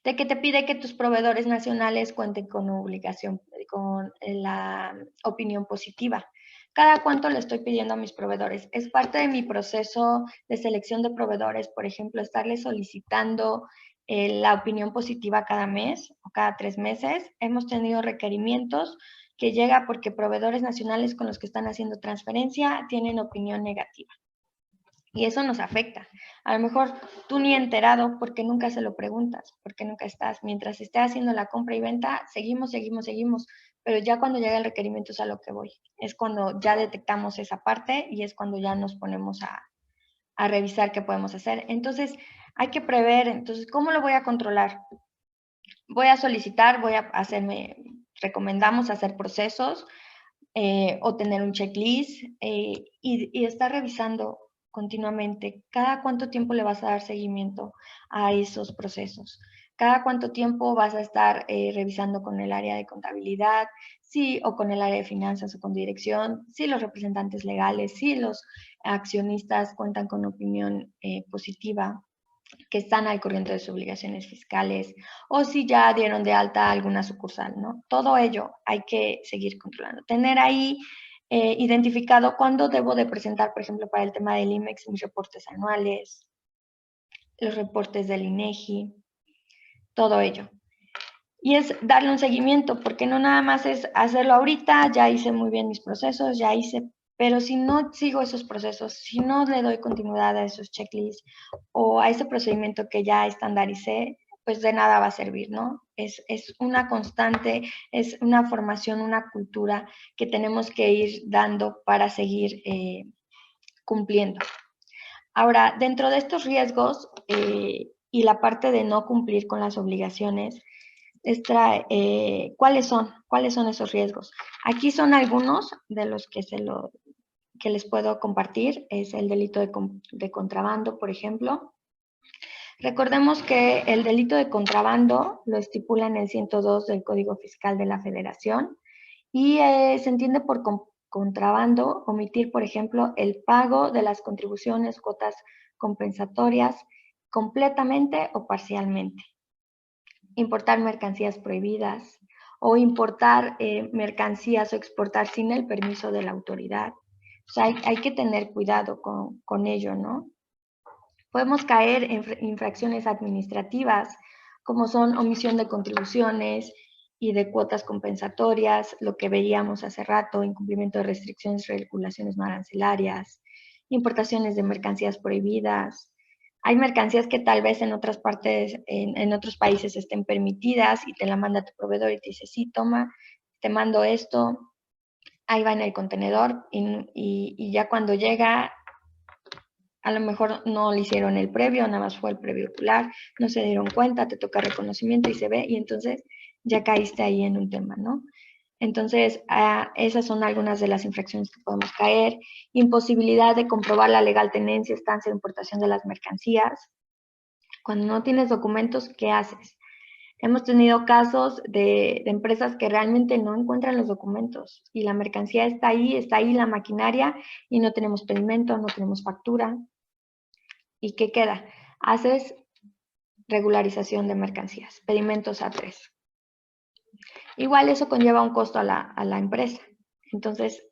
que te pide que tus proveedores nacionales cuenten con obligación, con la opinión positiva. ¿Cada cuánto le estoy pidiendo a mis proveedores? Es parte de mi proceso de selección de proveedores, por ejemplo, estarles solicitando la opinión positiva cada mes o cada 3 meses. Hemos tenido requerimientos que llega porque proveedores nacionales con los que están haciendo transferencia tienen opinión negativa. Y eso nos afecta. A lo mejor tú ni enterado porque nunca se lo preguntas, porque nunca estás. Mientras esté haciendo la compra y venta, seguimos. Pero ya cuando llega el requerimiento es a lo que voy. Es cuando ya detectamos esa parte y es cuando ya nos ponemos a revisar qué podemos hacer. Entonces, hay que prever. Entonces, ¿cómo lo voy a controlar? Voy a solicitar, recomendamos hacer procesos o tener un checklist y estar revisando continuamente cada cuánto tiempo le vas a dar seguimiento a esos procesos. Cada cuánto tiempo vas a estar revisando con el área de contabilidad, sí, o con el área de finanzas o con dirección, si los representantes legales, si los accionistas cuentan con opinión positiva, que están al corriente de sus obligaciones fiscales, o si ya dieron de alta alguna sucursal, ¿no? Todo ello hay que seguir controlando. Tener ahí identificado cuándo debo de presentar, por ejemplo, para el tema del IMEX, mis reportes anuales, los reportes del INEGI, todo ello. Y es darle un seguimiento, porque no nada más es hacerlo ahorita, ya hice muy bien mis procesos, pero si no sigo esos procesos, si no le doy continuidad a esos checklists o a ese procedimiento que ya estandaricé, pues de nada va a servir, ¿no? Es una constante, es una formación, una cultura que tenemos que ir dando para seguir cumpliendo. Ahora, dentro de estos riesgos y la parte de no cumplir con las obligaciones, ¿cuáles son esos riesgos? Aquí son algunos de los que les puedo compartir. Es el delito de contrabando, por ejemplo. Recordemos que el delito de contrabando lo estipula en el 102 del Código Fiscal de la Federación y se entiende por contrabando omitir, por ejemplo, el pago de las contribuciones, cuotas compensatorias completamente o parcialmente. Importar mercancías prohibidas o importar mercancías o exportar sin el permiso de la autoridad. O sea, hay que tener cuidado con ello, ¿no? Podemos caer en infracciones administrativas, como son omisión de contribuciones y de cuotas compensatorias, lo que veíamos hace rato, incumplimiento de restricciones, regulaciones no arancelarias, importaciones de mercancías prohibidas. Hay mercancías que tal vez en otras partes, en otros países estén permitidas y te la manda tu proveedor y te dice, sí, toma, te mando esto, ahí va en el contenedor y ya cuando llega a lo mejor no le hicieron el previo, nada más fue el previo ocular, no se dieron cuenta, te toca reconocimiento y se ve, y entonces ya caíste ahí en un tema, ¿no? Entonces, esas son algunas de las infracciones que podemos caer. Imposibilidad de comprobar la legal tenencia, estancia o importación de las mercancías. Cuando no tienes documentos, ¿qué haces? Hemos tenido casos de empresas que realmente no encuentran los documentos y la mercancía está ahí la maquinaria y no tenemos pedimento, no tenemos factura. ¿Y qué queda? Haces regularización de mercancías, pedimentos A3. Igual eso conlleva un costo a la empresa. Entonces,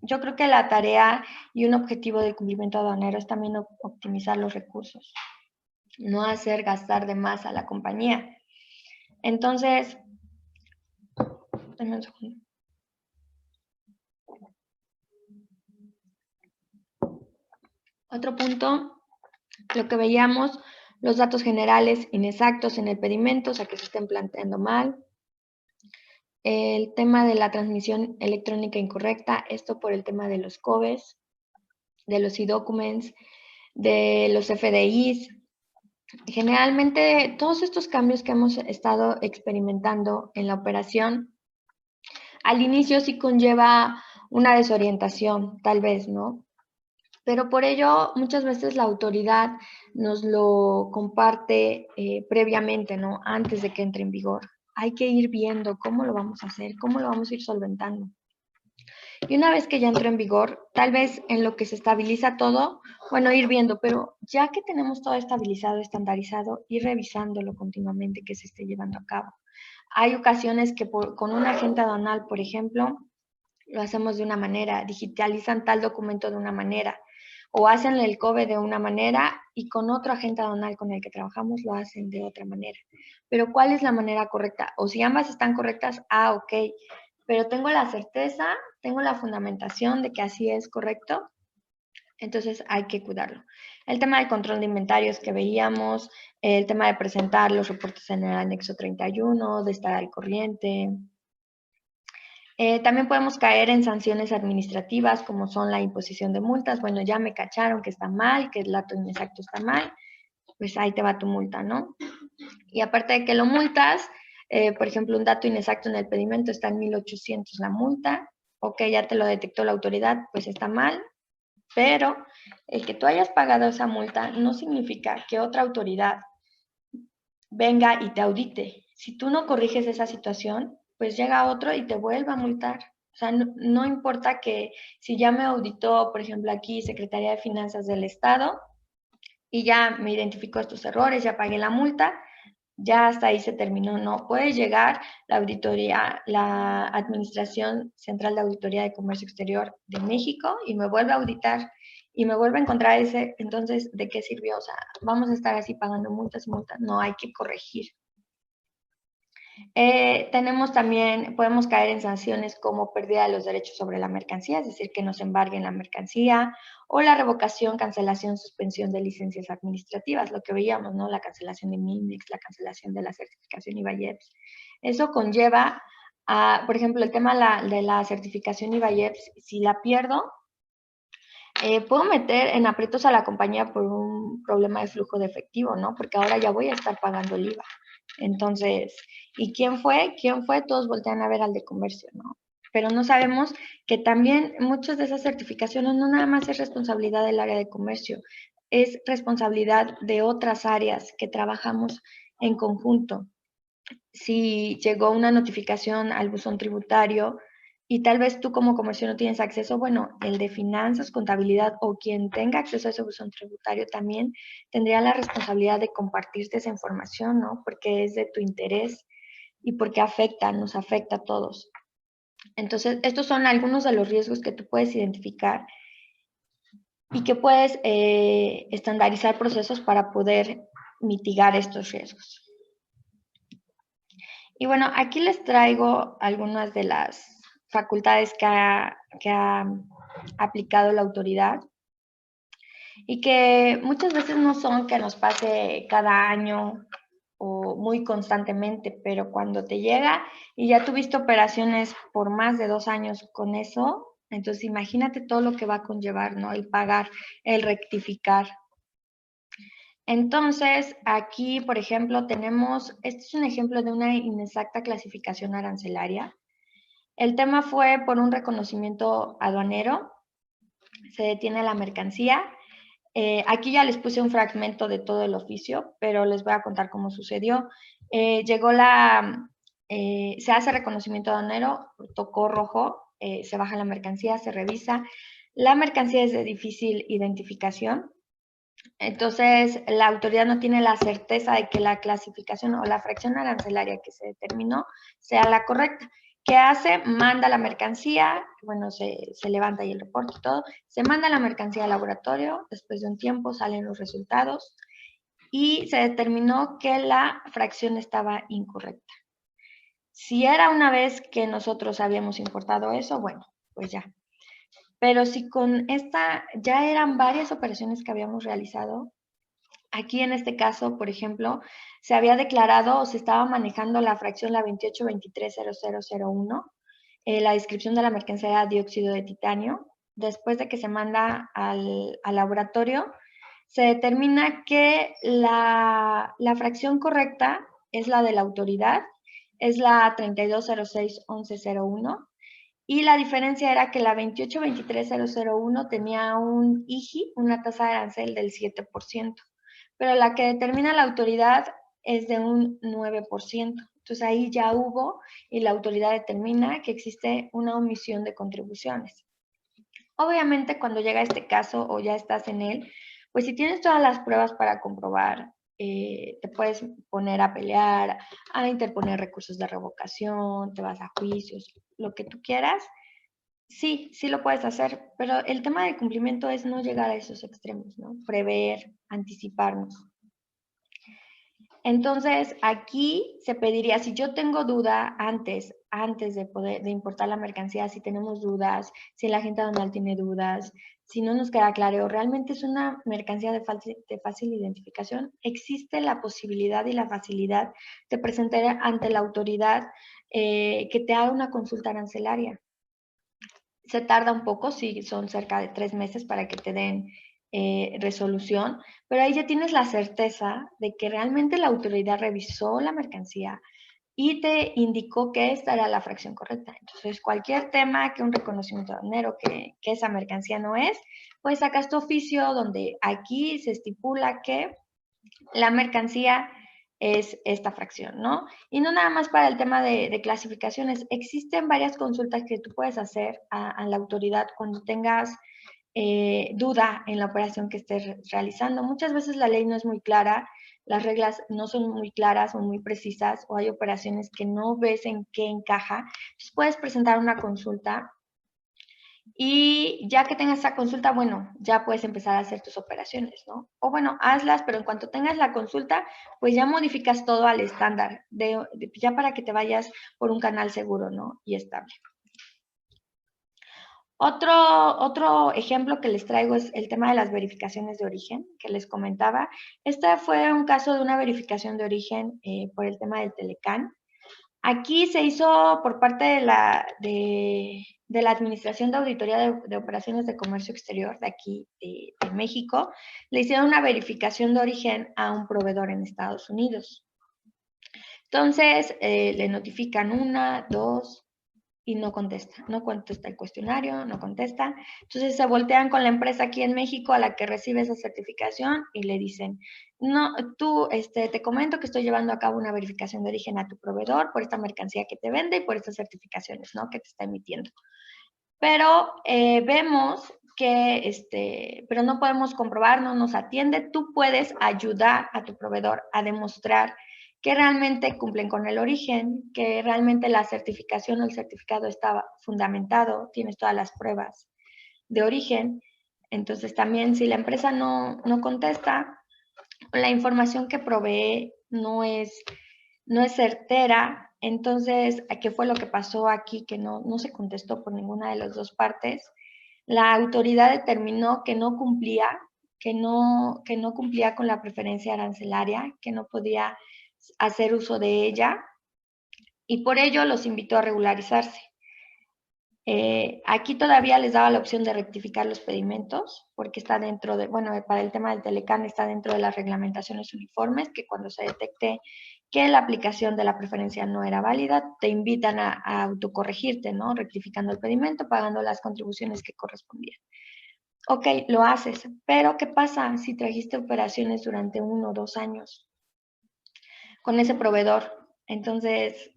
yo creo que la tarea y un objetivo del cumplimiento aduanero es también optimizar los recursos, no hacer gastar de más a la compañía. Entonces, denme un segundo. Otro punto, lo que veíamos, los datos generales inexactos en el pedimento, o sea, que se estén planteando mal. El tema de la transmisión electrónica incorrecta, esto por el tema de los COBES, de los e-documents, de los FDIs. Generalmente, todos estos cambios que hemos estado experimentando en la operación, al inicio sí conlleva una desorientación, tal vez, ¿no? Pero por ello, muchas veces la autoridad nos lo comparte previamente, ¿no? Antes de que entre en vigor. Hay que ir viendo cómo lo vamos a hacer, cómo lo vamos a ir solventando. Y una vez que ya entró en vigor, tal vez en lo que se estabiliza todo, bueno, ir viendo, pero ya que tenemos todo estabilizado, estandarizado, ir revisándolo continuamente que se esté llevando a cabo. Hay ocasiones que con un agente aduanal, por ejemplo, lo hacemos de una manera, digitalizan tal documento de una manera, o hacen el COBE de una manera y con otro agente aduanal con el que trabajamos lo hacen de otra manera. Pero ¿cuál es la manera correcta? O si ambas están correctas, ok, pero tengo la certeza, tengo la fundamentación de que así es correcto, entonces hay que cuidarlo. El tema del control de inventarios que veíamos, el tema de presentar los reportes en el anexo 31, de estar al corriente. También podemos caer en sanciones administrativas como son la imposición de multas. Bueno, ya me cacharon que está mal, que el dato inexacto está mal, pues ahí te va tu multa, ¿no? Y aparte de que lo multas, por ejemplo, un dato inexacto en el pedimento está en 1,800 la multa, ok, ya te lo detectó la autoridad, pues está mal, pero el que tú hayas pagado esa multa no significa que otra autoridad venga y te audite. Si tú no corriges esa situación, pues llega otro y te vuelve a multar. O sea, no importa que si ya me auditó, por ejemplo, aquí Secretaría de Finanzas del Estado y ya me identificó estos errores, ya pagué la multa, ya hasta ahí se terminó. No, puede llegar la auditoría, la Administración Central de Auditoría de Comercio Exterior de México y me vuelve a auditar y me vuelve a encontrar ese, entonces, ¿de qué sirvió? O sea, vamos a estar así pagando multas y multas, no hay que corregir. Tenemos también, podemos caer en sanciones como pérdida de los derechos sobre la mercancía, es decir, que nos embarguen la mercancía, o la revocación, cancelación, suspensión de licencias administrativas, lo que veíamos, ¿no? La cancelación de MINEX, la cancelación de la certificación IVAIEPS. Eso conlleva a, por ejemplo, el tema de la certificación IVAIEPS, si la pierdo, puedo meter en aprietos a la compañía por un problema de flujo de efectivo, ¿no? Porque ahora ya voy a estar pagando el IVA. Entonces, ¿y quién fue? ¿Quién fue? Todos voltean a ver al de comercio, ¿no? Pero no sabemos que también muchas de esas certificaciones no nada más es responsabilidad del área de comercio, es responsabilidad de otras áreas que trabajamos en conjunto. Si llegó una notificación al buzón tributario y tal vez tú como comercio no tienes acceso, bueno, el de finanzas, contabilidad o quien tenga acceso a ese buzón tributario también tendría la responsabilidad de compartirte esa información, ¿no? Porque es de tu interés y porque afecta, nos afecta a todos. Entonces, estos son algunos de los riesgos que tú puedes identificar y que puedes estandarizar procesos para poder mitigar estos riesgos. Y bueno, aquí les traigo algunas de las facultades que ha aplicado la autoridad y que muchas veces no son que nos pase cada año o muy constantemente, pero cuando te llega y ya tuviste operaciones por más de 2 años con eso, entonces imagínate todo lo que va a conllevar, ¿no? El pagar, el rectificar. Entonces, aquí, por ejemplo, tenemos, este es un ejemplo de una inexacta clasificación arancelaria. El tema fue por un reconocimiento aduanero, se detiene la mercancía. Aquí ya les puse un fragmento de todo el oficio, pero les voy a contar cómo sucedió. Se hace reconocimiento aduanero, tocó rojo, se baja la mercancía, se revisa. La mercancía es de difícil identificación, entonces la autoridad no tiene la certeza de que la clasificación o la fracción arancelaria que se determinó sea la correcta. ¿Qué hace? Manda la mercancía, bueno, se levanta ahí el reporte y todo, se manda la mercancía al laboratorio, después de un tiempo salen los resultados y se determinó que la fracción estaba incorrecta. Si era una vez que nosotros habíamos importado eso, bueno, pues ya. Pero si con esta ya eran varias operaciones que habíamos realizado, aquí en este caso, por ejemplo, se había declarado o se estaba manejando la fracción la 28230001. La descripción de la mercancía era dióxido de titanio. Después de que se manda al laboratorio, se determina que la fracción correcta es la de la autoridad, es la 32061101. Y la diferencia era que la 2823001 tenía un IGI, una tasa de arancel del 7%, pero la que determina la autoridad es de un 9%. Entonces ahí ya hubo y la autoridad determina que existe una omisión de contribuciones. Obviamente cuando llega este caso o ya estás en él, pues si tienes todas las pruebas para comprobar, te puedes poner a pelear, a interponer recursos de revocación, te vas a juicios, lo que tú quieras. Sí, sí lo puedes hacer, pero el tema del cumplimiento es no llegar a esos extremos, ¿no? Prever, anticiparnos. Entonces, aquí se pediría, si yo tengo duda antes de importar la mercancía, si tenemos dudas, si la gente aduanal tiene dudas, si no nos queda claro, realmente es una mercancía de fácil identificación, existe la posibilidad y la facilidad de presentar ante la autoridad que te haga una consulta arancelaria. Se tarda un poco, sí, son cerca de 3 meses para que te den resolución, pero ahí ya tienes la certeza de que realmente la autoridad revisó la mercancía y te indicó que esta era la fracción correcta. Entonces, cualquier tema que un reconocimiento aduanero, que esa mercancía no es, pues sacas tu oficio donde aquí se estipula que la mercancía es esta fracción, ¿no? Y no nada más para el tema de clasificaciones, existen varias consultas que tú puedes hacer a la autoridad cuando tengas duda en la operación que estés realizando. Muchas veces la ley no es muy clara, las reglas no son muy claras o muy precisas, o hay operaciones que no ves en qué encaja. Entonces puedes presentar una consulta Y ya que tengas esa consulta, bueno, ya puedes empezar a hacer tus operaciones, ¿no? O bueno, hazlas, pero en cuanto tengas la consulta, pues ya modificas todo al estándar, ya para que te vayas por un canal seguro, ¿no? Y estable. Otro ejemplo que les traigo es el tema de las verificaciones de origen, que les comentaba. Este fue un caso de una verificación de origen por el tema del Telecán. Aquí se hizo por parte de la Administración de Auditoría de Operaciones de Comercio Exterior de aquí, de México, le hicieron una verificación de origen a un proveedor en Estados Unidos. Entonces, le notifican 1, 2, y no contesta el cuestionario, no contesta. Entonces se voltean con la empresa aquí en México a la que recibe esa certificación y le dicen, no, tú, te comento que estoy llevando a cabo una verificación de origen a tu proveedor por esta mercancía que te vende y por estas certificaciones, ¿no? Que te está emitiendo. Pero vemos que, pero no podemos comprobar, no nos atiende. Tú puedes ayudar a tu proveedor a demostrar que realmente cumplen con el origen, que realmente la certificación o el certificado estaba fundamentado, tienes todas las pruebas de origen. Entonces también si la empresa no contesta, la información que provee no es certera. Entonces, ¿qué fue lo que pasó aquí? Que no se contestó por ninguna de las dos partes. La autoridad determinó que no cumplía, que no cumplía con la preferencia arancelaria, que no podía hacer uso de ella, y por ello los invitó a regularizarse. Aquí todavía les daba la opción de rectificar los pedimentos, porque está dentro de, bueno, para el tema del Telecán está dentro de las reglamentaciones uniformes, que cuando se detecte que la aplicación de la preferencia no era válida, te invitan a autocorregirte, ¿no? Rectificando el pedimento, pagando las contribuciones que correspondían. Ok, lo haces, pero ¿qué pasa si trajiste operaciones durante 1 o 2 años con ese proveedor? Entonces,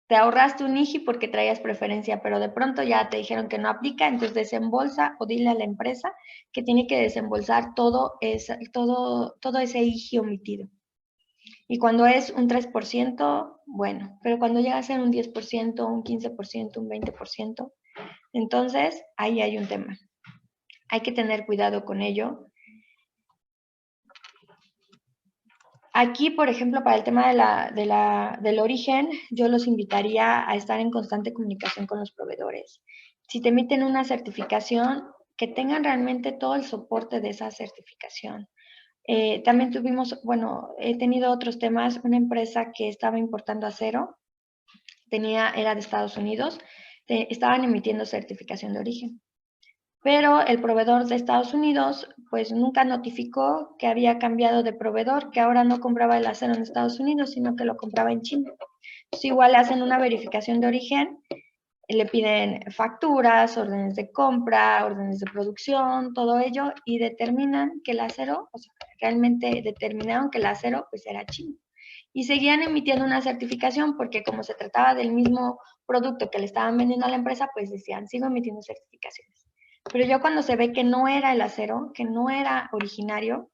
te ahorraste un IGI porque traías preferencia, pero de pronto ya te dijeron que no aplica, entonces desembolsa o dile a la empresa que tiene que desembolsar todo ese IGI omitido. Y cuando es un 3%, bueno, pero cuando llega a ser un 10%, un 15%, un 20%, entonces ahí hay un tema. Hay que tener cuidado con ello. Aquí, por ejemplo, para el tema del origen, yo los invitaría a estar en constante comunicación con los proveedores. Si te emiten una certificación, que tengan realmente todo el soporte de esa certificación. También tuvimos, bueno, he tenido otros temas, una empresa que estaba importando acero, era de Estados Unidos, estaban emitiendo certificación de origen. Pero el proveedor de Estados Unidos, pues nunca notificó que había cambiado de proveedor, que ahora no compraba el acero en Estados Unidos, sino que lo compraba en China. Entonces, igual le hacen una verificación de origen, le piden facturas, órdenes de compra, órdenes de producción, todo ello, y determinan que el acero, o sea, realmente determinaron que el acero pues era chino. Y seguían emitiendo una certificación porque como se trataba del mismo producto que le estaban vendiendo a la empresa, pues decían, sigo emitiendo certificaciones. Pero ya cuando se ve que no era el acero, que no era originario,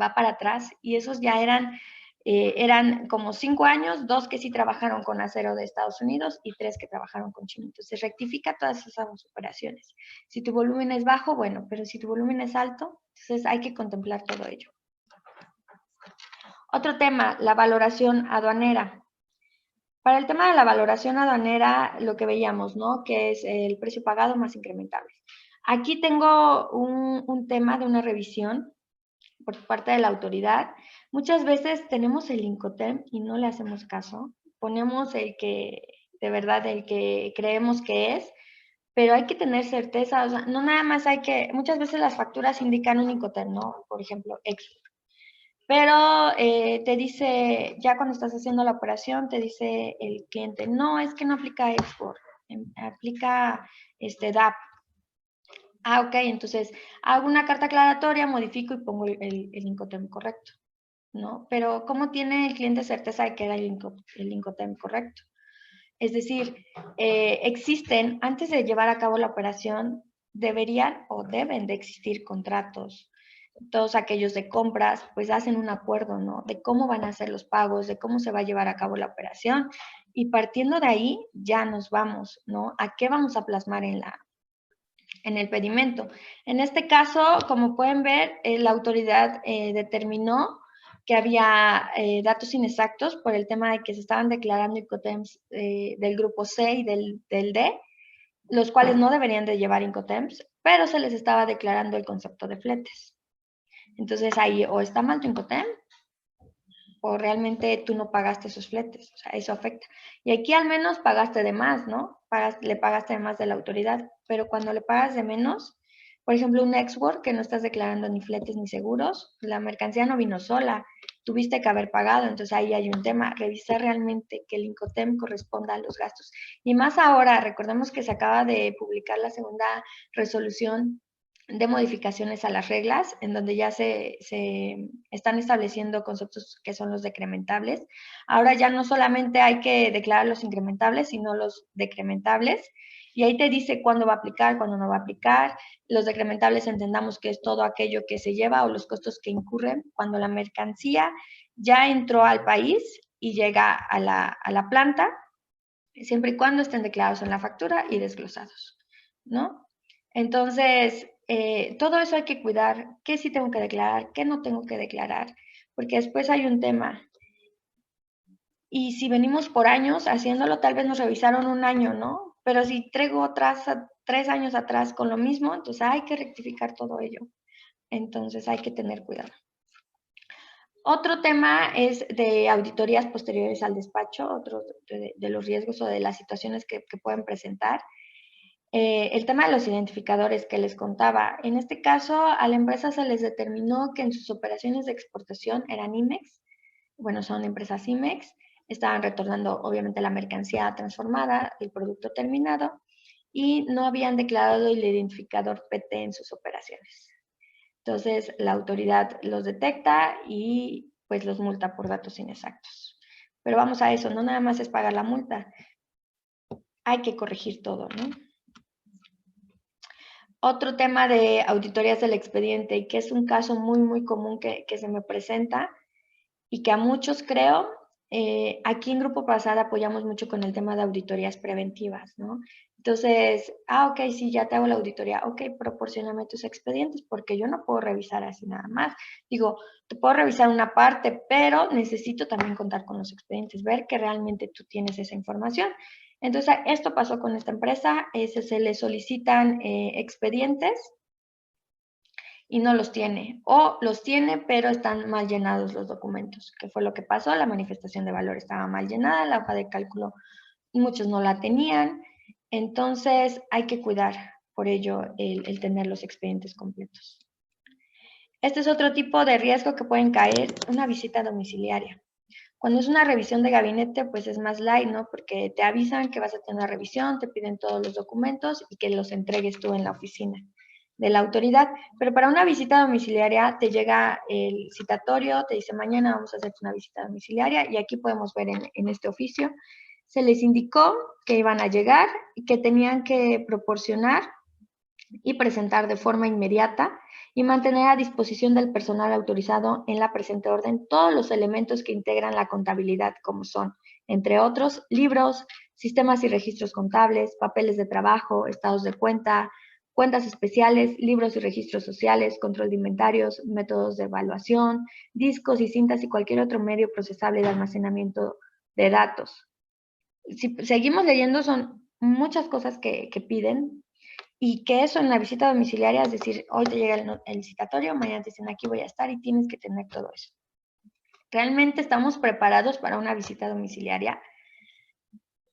va para atrás y esos ya eran como 5 años, 2 que sí trabajaron con acero de Estados Unidos y 3 que trabajaron con China. Entonces rectifica todas esas operaciones. Si tu volumen es bajo, bueno, pero si tu volumen es alto, entonces hay que contemplar todo ello. Otro tema, la valoración aduanera. Para el tema de la valoración aduanera, lo que veíamos, ¿no? Que es el precio pagado más incrementable. Aquí tengo un tema de una revisión por parte de la autoridad. Muchas veces tenemos el Incoterm y no le hacemos caso. Ponemos el que, de verdad, el que creemos que es, pero hay que tener certeza. O sea, no nada más muchas veces las facturas indican un Incoterm, ¿no? Por ejemplo, Expo. Pero te dice, ya cuando estás haciendo la operación, te dice el cliente, no, es que no aplica export, aplica DAP. Ah, ok, entonces hago una carta aclaratoria, modifico y pongo el Incoterm correcto, ¿no? Pero ¿cómo tiene el cliente certeza de que era el Incoterm correcto? Es decir, existen, antes de llevar a cabo la operación, deberían o deben de existir contratos. Todos aquellos de compras, pues hacen un acuerdo, ¿no? De cómo van a ser los pagos, de cómo se va a llevar a cabo la operación. Y partiendo de ahí, ya nos vamos, ¿no? ¿A qué vamos a plasmar en el pedimento. En este caso, como pueden ver, la autoridad determinó que había datos inexactos por el tema de que se estaban declarando Incoterms del grupo C y del D, los cuales no deberían de llevar Incoterms, pero se les estaba declarando el concepto de fletes. Entonces ahí o está mal tu Incoterm o realmente tú no pagaste esos fletes, o sea, eso afecta. Y aquí al menos pagaste de más, ¿no? Le pagaste de más de la autoridad, pero cuando le pagas de menos, por ejemplo, un export que no estás declarando ni fletes ni seguros, la mercancía no vino sola, tuviste que haber pagado, entonces ahí hay un tema, revisar realmente que el Incoterm corresponda a los gastos. Y más ahora, recordemos que se acaba de publicar la segunda resolución de modificaciones a las reglas, en donde ya se están estableciendo conceptos que son los decrementables. Ahora ya no solamente hay que declarar los incrementables, sino los decrementables. Y ahí te dice cuándo va a aplicar, cuándo no va a aplicar. Los decrementables entendamos que es todo aquello que se lleva o los costos que incurren cuando la mercancía ya entró al país y llega a la planta, siempre y cuando estén declarados en la factura y desglosados, ¿no? Entonces, todo eso hay que cuidar, qué sí tengo que declarar, qué no tengo que declarar, porque después hay un tema. Y si venimos por años haciéndolo, tal vez nos revisaron un año, ¿no? Pero si traigo atrás, 3 años atrás con lo mismo, entonces hay que rectificar todo ello. Entonces hay que tener cuidado. Otro tema es de auditorías posteriores al despacho, otro de los riesgos o de las situaciones que pueden presentar. El tema de los identificadores que les contaba. En este caso, a la empresa se les determinó que en sus operaciones de exportación eran IMEX, bueno, son empresas IMEX, estaban retornando obviamente la mercancía transformada, el producto terminado, y no habían declarado el identificador PT en sus operaciones. Entonces, la autoridad los detecta y pues los multa por datos inexactos. Pero vamos a eso, no nada más es pagar la multa, hay que corregir todo, ¿no? Otro tema de auditorías del expediente, y que es un caso muy común que se me presenta y que a muchos creo, aquí en Grupo Pasar apoyamos mucho con el tema de auditorías preventivas, ¿no? Entonces, ok, sí, ya te hago la auditoría, ok, proporcióname tus expedientes porque yo no puedo revisar así nada más. Digo, te puedo revisar una parte, pero necesito también contar con los expedientes, ver que realmente tú tienes esa información. Entonces, esto pasó con esta empresa, se le solicitan expedientes y no los tiene, o los tiene pero están mal llenados los documentos, que fue lo que pasó, la manifestación de valor estaba mal llenada, la hoja de cálculo muchos no la tenían, entonces hay que cuidar por ello el tener los expedientes completos. Este es otro tipo de riesgo que pueden caer, una visita domiciliaria. Cuando es una revisión de gabinete, pues es más light, ¿no? Porque te avisan que vas a tener una revisión, te piden todos los documentos y que los entregues tú en la oficina de la autoridad. Pero para una visita domiciliaria te llega el citatorio, te dice mañana vamos a hacer una visita domiciliaria y aquí podemos ver en este oficio, se les indicó que iban a llegar y que tenían que proporcionar y presentar de forma inmediata y mantener a disposición del personal autorizado en la presente orden todos los elementos que integran la contabilidad, como son, entre otros, libros, sistemas y registros contables, papeles de trabajo, estados de cuenta, cuentas especiales, libros y registros sociales, control de inventarios, métodos de evaluación, discos y cintas y cualquier otro medio procesable de almacenamiento de datos. Si seguimos leyendo, son muchas cosas que piden y que eso en la visita domiciliaria, es decir, hoy te llega el citatorio, mañana te dicen aquí voy a estar y tienes que tener todo eso. ¿Realmente estamos preparados para una visita domiciliaria?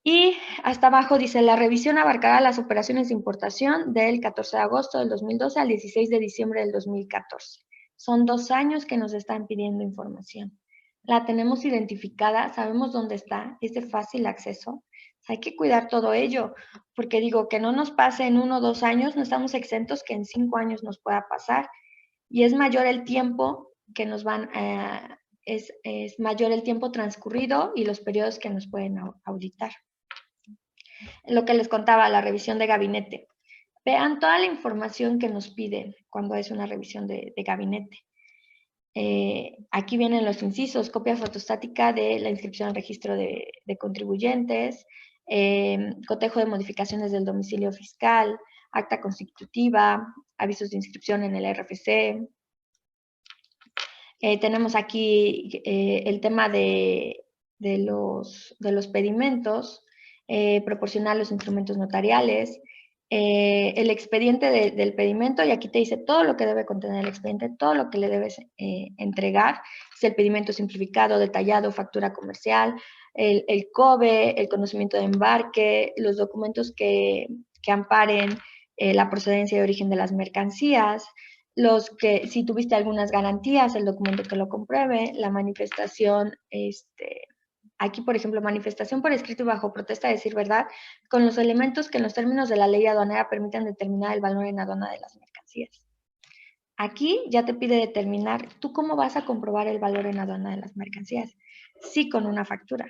Y hasta abajo dice, la revisión abarcará las operaciones de importación del 14 de agosto del 2012 al 16 de diciembre del 2014. Son 2 años que nos están pidiendo información. La tenemos identificada, sabemos dónde está, es de fácil acceso. Hay que cuidar todo ello, porque digo, que no nos pase en 1 o 2 años, no estamos exentos que en 5 años nos pueda pasar. Y es mayor el tiempo que nos van a, es mayor el tiempo transcurrido y los periodos que nos pueden auditar. Lo que les contaba, la revisión de gabinete. Vean toda la información que nos piden cuando es una revisión de gabinete. Aquí vienen los incisos, copia fotostática de la inscripción al registro de contribuyentes, cotejo de modificaciones del domicilio fiscal, acta constitutiva, avisos de inscripción en el RFC. Tenemos aquí el tema de los pedimentos, proporcionar los instrumentos notariales, el expediente del pedimento, y aquí te dice todo lo que debe contener el expediente, todo lo que le debes entregar, es el pedimento simplificado, detallado, factura comercial, el COBE, el conocimiento de embarque, los documentos que amparen la procedencia y origen de las mercancías, si tuviste algunas garantías, el documento que lo compruebe, la manifestación, aquí por ejemplo, manifestación por escrito y bajo protesta de decir verdad, con los elementos que en los términos de la ley aduanera permitan determinar el valor en aduana de las mercancías. Aquí ya te pide determinar, ¿tú cómo vas a comprobar el valor en aduana de las mercancías? Sí, con una factura.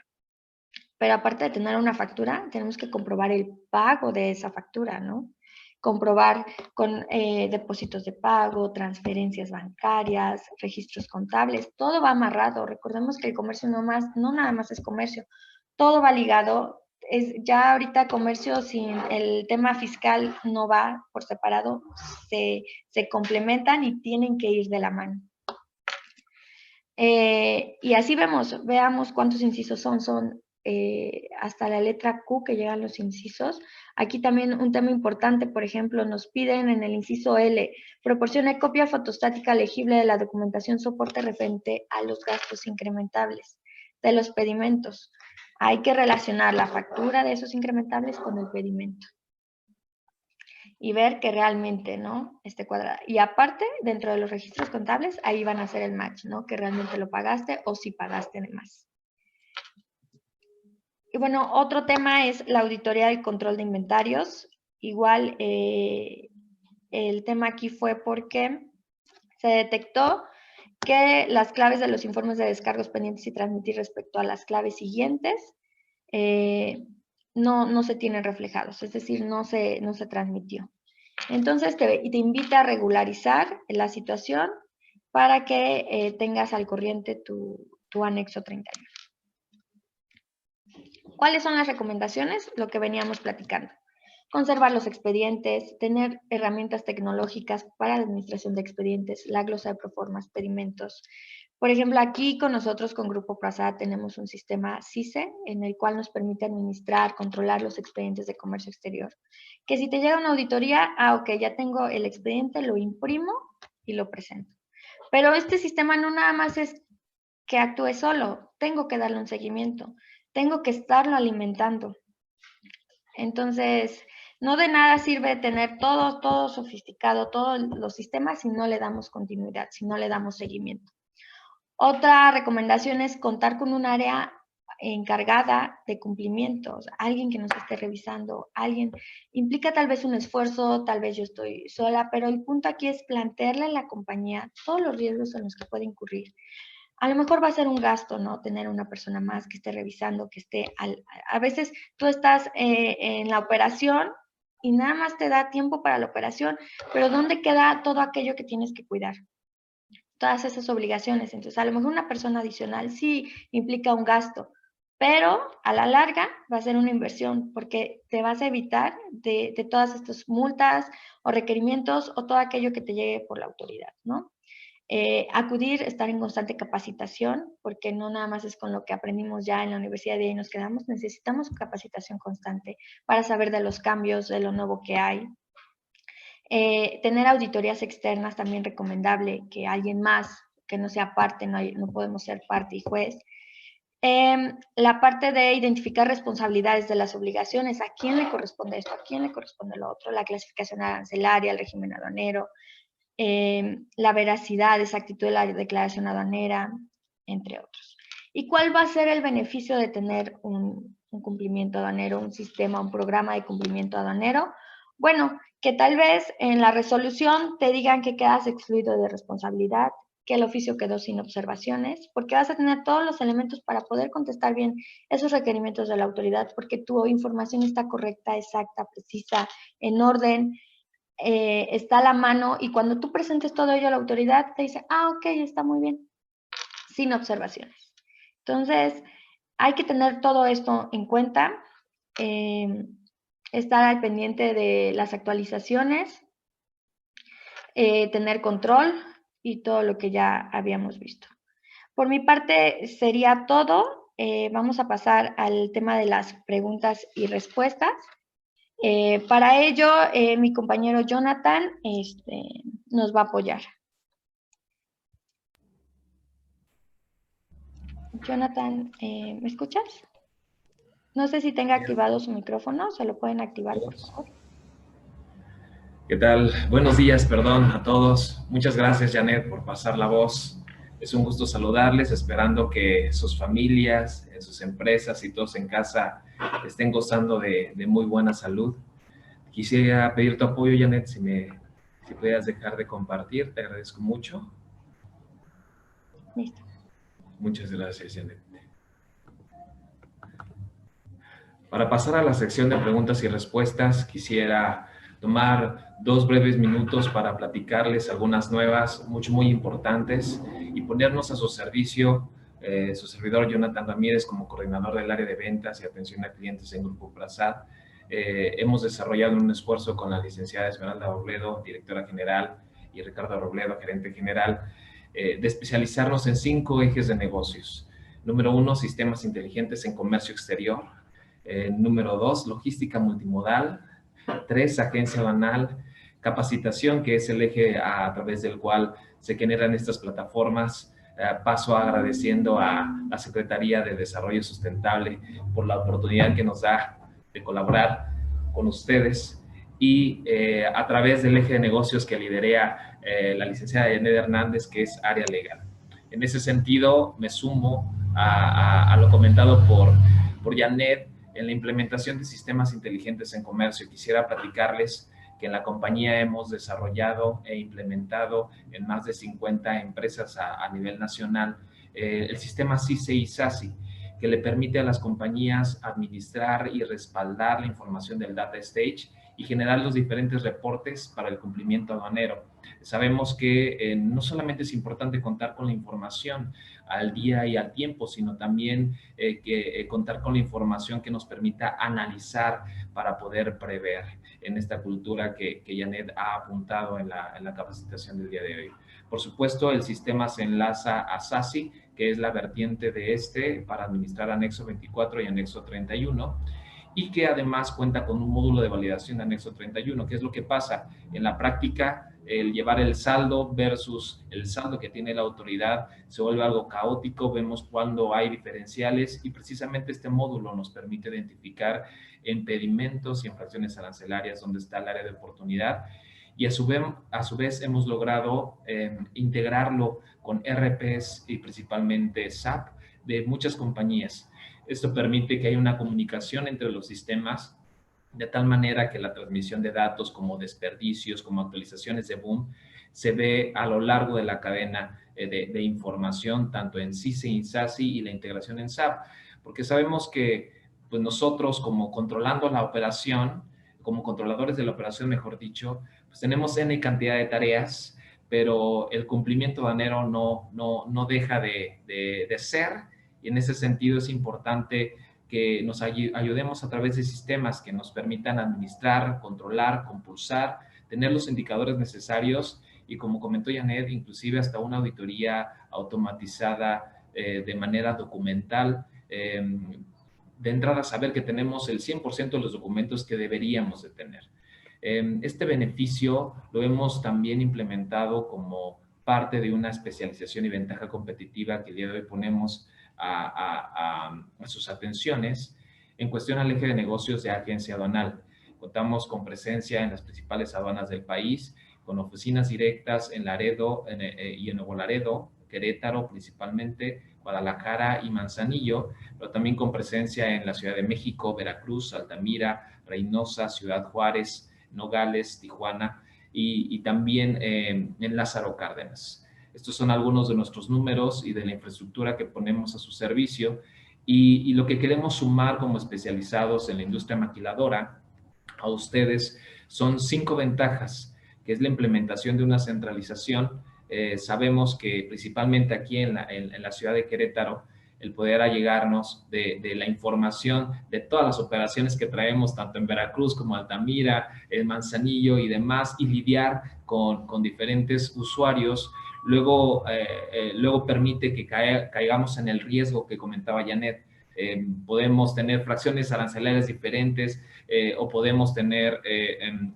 Pero aparte de tener una factura, tenemos que comprobar el pago de esa factura, ¿no? Comprobar con depósitos de pago, transferencias bancarias, registros contables, todo va amarrado. Recordemos que el comercio no nada más es comercio, todo va ligado. Ya ahorita comercio sin el tema fiscal no va por separado, se complementan y tienen que ir de la mano. Y así veamos cuántos incisos son hasta la letra Q que llegan los incisos. Aquí también un tema importante, por ejemplo, nos piden en el inciso L, proporcione copia fotostática legible de la documentación soporte referente a los gastos incrementables de los pedimentos. Hay que relacionar la factura de esos incrementables con el pedimento y ver que realmente, ¿no? Esté cuadrada. Y aparte, dentro de los registros contables, ahí van a hacer el match, ¿no? Que realmente lo pagaste o si pagaste de más. Y bueno, otro tema es la auditoría del control de inventarios. Igual, el tema aquí fue porque se detectó que las claves de los informes de descargos pendientes y transmitir respecto a las claves siguientes no se tienen reflejados, es decir, no se transmitió. Entonces te invita a regularizar la situación para que tengas al corriente tu anexo 31. ¿Cuáles son las recomendaciones? Lo que veníamos platicando. Conservar los expedientes, tener herramientas tecnológicas para la administración de expedientes, la glosa de proformas, pedimentos. Por ejemplo, aquí con nosotros, con Grupo Prasad, tenemos un sistema CICE en el cual nos permite administrar, controlar los expedientes de comercio exterior. Que si te llega una auditoría, ok, ya tengo el expediente, lo imprimo y lo presento. Pero este sistema no nada más es que actúe solo, tengo que darle un seguimiento, tengo que estarlo alimentando. Entonces, no de nada sirve tener todo sofisticado, todos los sistemas si no le damos continuidad, si no le damos seguimiento. Otra recomendación es contar con un área encargada de cumplimientos, alguien que nos esté revisando, alguien, implica tal vez un esfuerzo, tal vez yo estoy sola, pero el punto aquí es plantearle a la compañía todos los riesgos en los que puede incurrir. A lo mejor va a ser un gasto, ¿no? Tener una persona más que esté revisando, que esté, a veces tú estás en la operación y nada más te da tiempo para la operación, pero ¿dónde queda todo aquello que tienes que cuidar? Todas esas obligaciones. Entonces, a lo mejor una persona adicional sí implica un gasto, pero a la larga va a ser una inversión porque te vas a evitar de todas estas multas o requerimientos o todo aquello que te llegue por la autoridad, ¿no? Acudir, estar en constante capacitación, porque no nada más es con lo que aprendimos ya en la universidad y ahí nos quedamos, necesitamos capacitación constante para saber de los cambios, de lo nuevo que hay. Tener auditorías externas también recomendable, que alguien más que no sea parte, no podemos ser parte y juez. La parte de identificar responsabilidades de las obligaciones, a quién le corresponde esto, a quién le corresponde lo otro, la clasificación arancelaria, el régimen aduanero, la veracidad, exactitud de la declaración aduanera, entre otros. ¿Y cuál va a ser el beneficio de tener un cumplimiento aduanero, un sistema, un programa de cumplimiento aduanero? Bueno, que tal vez en la resolución te digan que quedas excluido de responsabilidad, que el oficio quedó sin observaciones, porque vas a tener todos los elementos para poder contestar bien esos requerimientos de la autoridad, porque tu información está correcta, exacta, precisa, en orden, está a la mano, y cuando tú presentes todo ello a la autoridad, te dice, ok, está muy bien, sin observaciones. Entonces, hay que tener todo esto en cuenta. estar al pendiente de las actualizaciones, tener control y todo lo que ya habíamos visto. Por mi parte sería todo. Vamos a pasar al tema de las preguntas y respuestas. Para ello, mi compañero Jonathan nos va a apoyar. Jonathan, ¿me escuchas? No sé si tenga activado su micrófono, ¿se lo pueden activar, por favor?
¿Qué tal? Buenos días, perdón, a todos. Muchas gracias, Janet, por pasar la voz. Es un gusto saludarles, esperando que sus familias, sus empresas y todos en casa estén gozando de muy buena salud. Quisiera pedir tu apoyo, Janet, si pudieras dejar de compartir, te agradezco mucho.
Listo.
Muchas gracias, Janet. Para pasar a la sección de preguntas y respuestas, quisiera tomar 2 breves minutos para platicarles algunas nuevas, muy importantes, y ponernos a su servicio, su servidor Jonathan Ramírez, como coordinador del área de ventas y atención a clientes en Grupo Prasad. Hemos desarrollado un esfuerzo con la licenciada Esmeralda Robledo, directora general, y Ricardo Robledo, gerente general, de especializarnos en 5 ejes de negocios. Número 1, sistemas inteligentes en comercio exterior. Número 2, logística multimodal. 3, agencia aduanal. Capacitación, que es el eje a través del cual se generan estas plataformas. Paso agradeciendo a la Secretaría de Desarrollo Sustentable por la oportunidad que nos da de colaborar con ustedes. Y a través del eje de negocios que liderea la licenciada Janet Hernández, que es área legal. En ese sentido, me sumo a lo comentado por Janet en la implementación de sistemas inteligentes en comercio. Quisiera platicarles que en la compañía hemos desarrollado e implementado en más de 50 empresas a nivel nacional el sistema CICE y SASI, que le permite a las compañías administrar y respaldar la información del data stage y generar los diferentes reportes para el cumplimiento aduanero. Sabemos que no solamente es importante contar con la información al día y al tiempo, sino también contar con la información que nos permita analizar para poder prever en esta cultura que Janet ha apuntado en la capacitación del día de hoy. Por supuesto, el sistema se enlaza a SASI, que es la vertiente de para administrar anexo 24 y anexo 31, y que además cuenta con un módulo de validación de anexo 31. ¿Qué es lo que pasa? En la práctica, el llevar el saldo versus el saldo que tiene la autoridad se vuelve algo caótico, vemos cuando hay diferenciales, y precisamente este módulo nos permite identificar impedimentos y infracciones arancelarias donde está el área de oportunidad, y a su vez hemos logrado integrarlo con RPs y principalmente SAP de muchas compañías. Esto permite que haya una comunicación entre los sistemas de tal manera que la transmisión de datos como desperdicios, como actualizaciones de boom, se ve a lo largo de la cadena de información, tanto en CICE y SASI, y la integración en SAP, porque sabemos que pues nosotros, como controlando la operación, como controladores de la operación, mejor dicho, pues tenemos N cantidad de tareas, pero el cumplimiento aduanero no deja de ser, y en ese sentido es importante que nos ayudemos a través de sistemas que nos permitan administrar, controlar, compulsar, tener los indicadores necesarios y, como comentó Janet, inclusive hasta una auditoría automatizada de manera documental. De entrada, saber que tenemos el 100% de los documentos que deberíamos de tener. Este beneficio lo hemos también implementado como parte de una especialización y ventaja competitiva que el día de hoy ponemos a sus atenciones en cuestión al eje de negocios de agencia aduanal. Contamos con presencia en las principales aduanas del país, con oficinas directas en Laredo y en Nuevo Laredo, Querétaro principalmente, Guadalajara y Manzanillo, pero también con presencia en la Ciudad de México, Veracruz, Altamira, Reynosa, Ciudad Juárez, Nogales, Tijuana y también en Lázaro Cárdenas. Estos son algunos de nuestros números y de la infraestructura que ponemos a su servicio, y lo que queremos sumar como especializados en la industria maquiladora a ustedes son 5 ventajas, que es la implementación de una centralización. Sabemos que principalmente aquí en la ciudad de Querétaro el poder allegarnos de la información de todas las operaciones que traemos, tanto en Veracruz como Altamira, en Manzanillo y demás, y lidiar con diferentes usuarios, luego permite que caigamos en el riesgo que comentaba Janet. Podemos tener fracciones arancelarias diferentes o podemos tener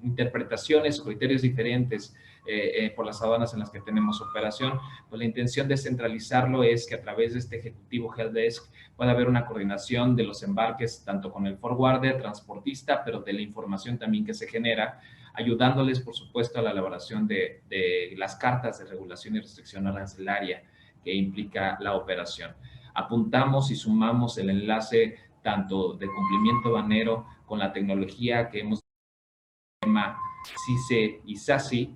interpretaciones o criterios diferentes por las aduanas en las que tenemos operación. Pues la intención de centralizarlo es que a través de este ejecutivo Help Desk pueda haber una coordinación de los embarques tanto con el forwarder, transportista, pero de la información también que se genera, ayudándoles, por supuesto, a la elaboración de las cartas de regulación y restricción arancelaria que implica la operación. Apuntamos y sumamos el enlace tanto de cumplimiento aduanero con la tecnología que hemos CICE y SASI,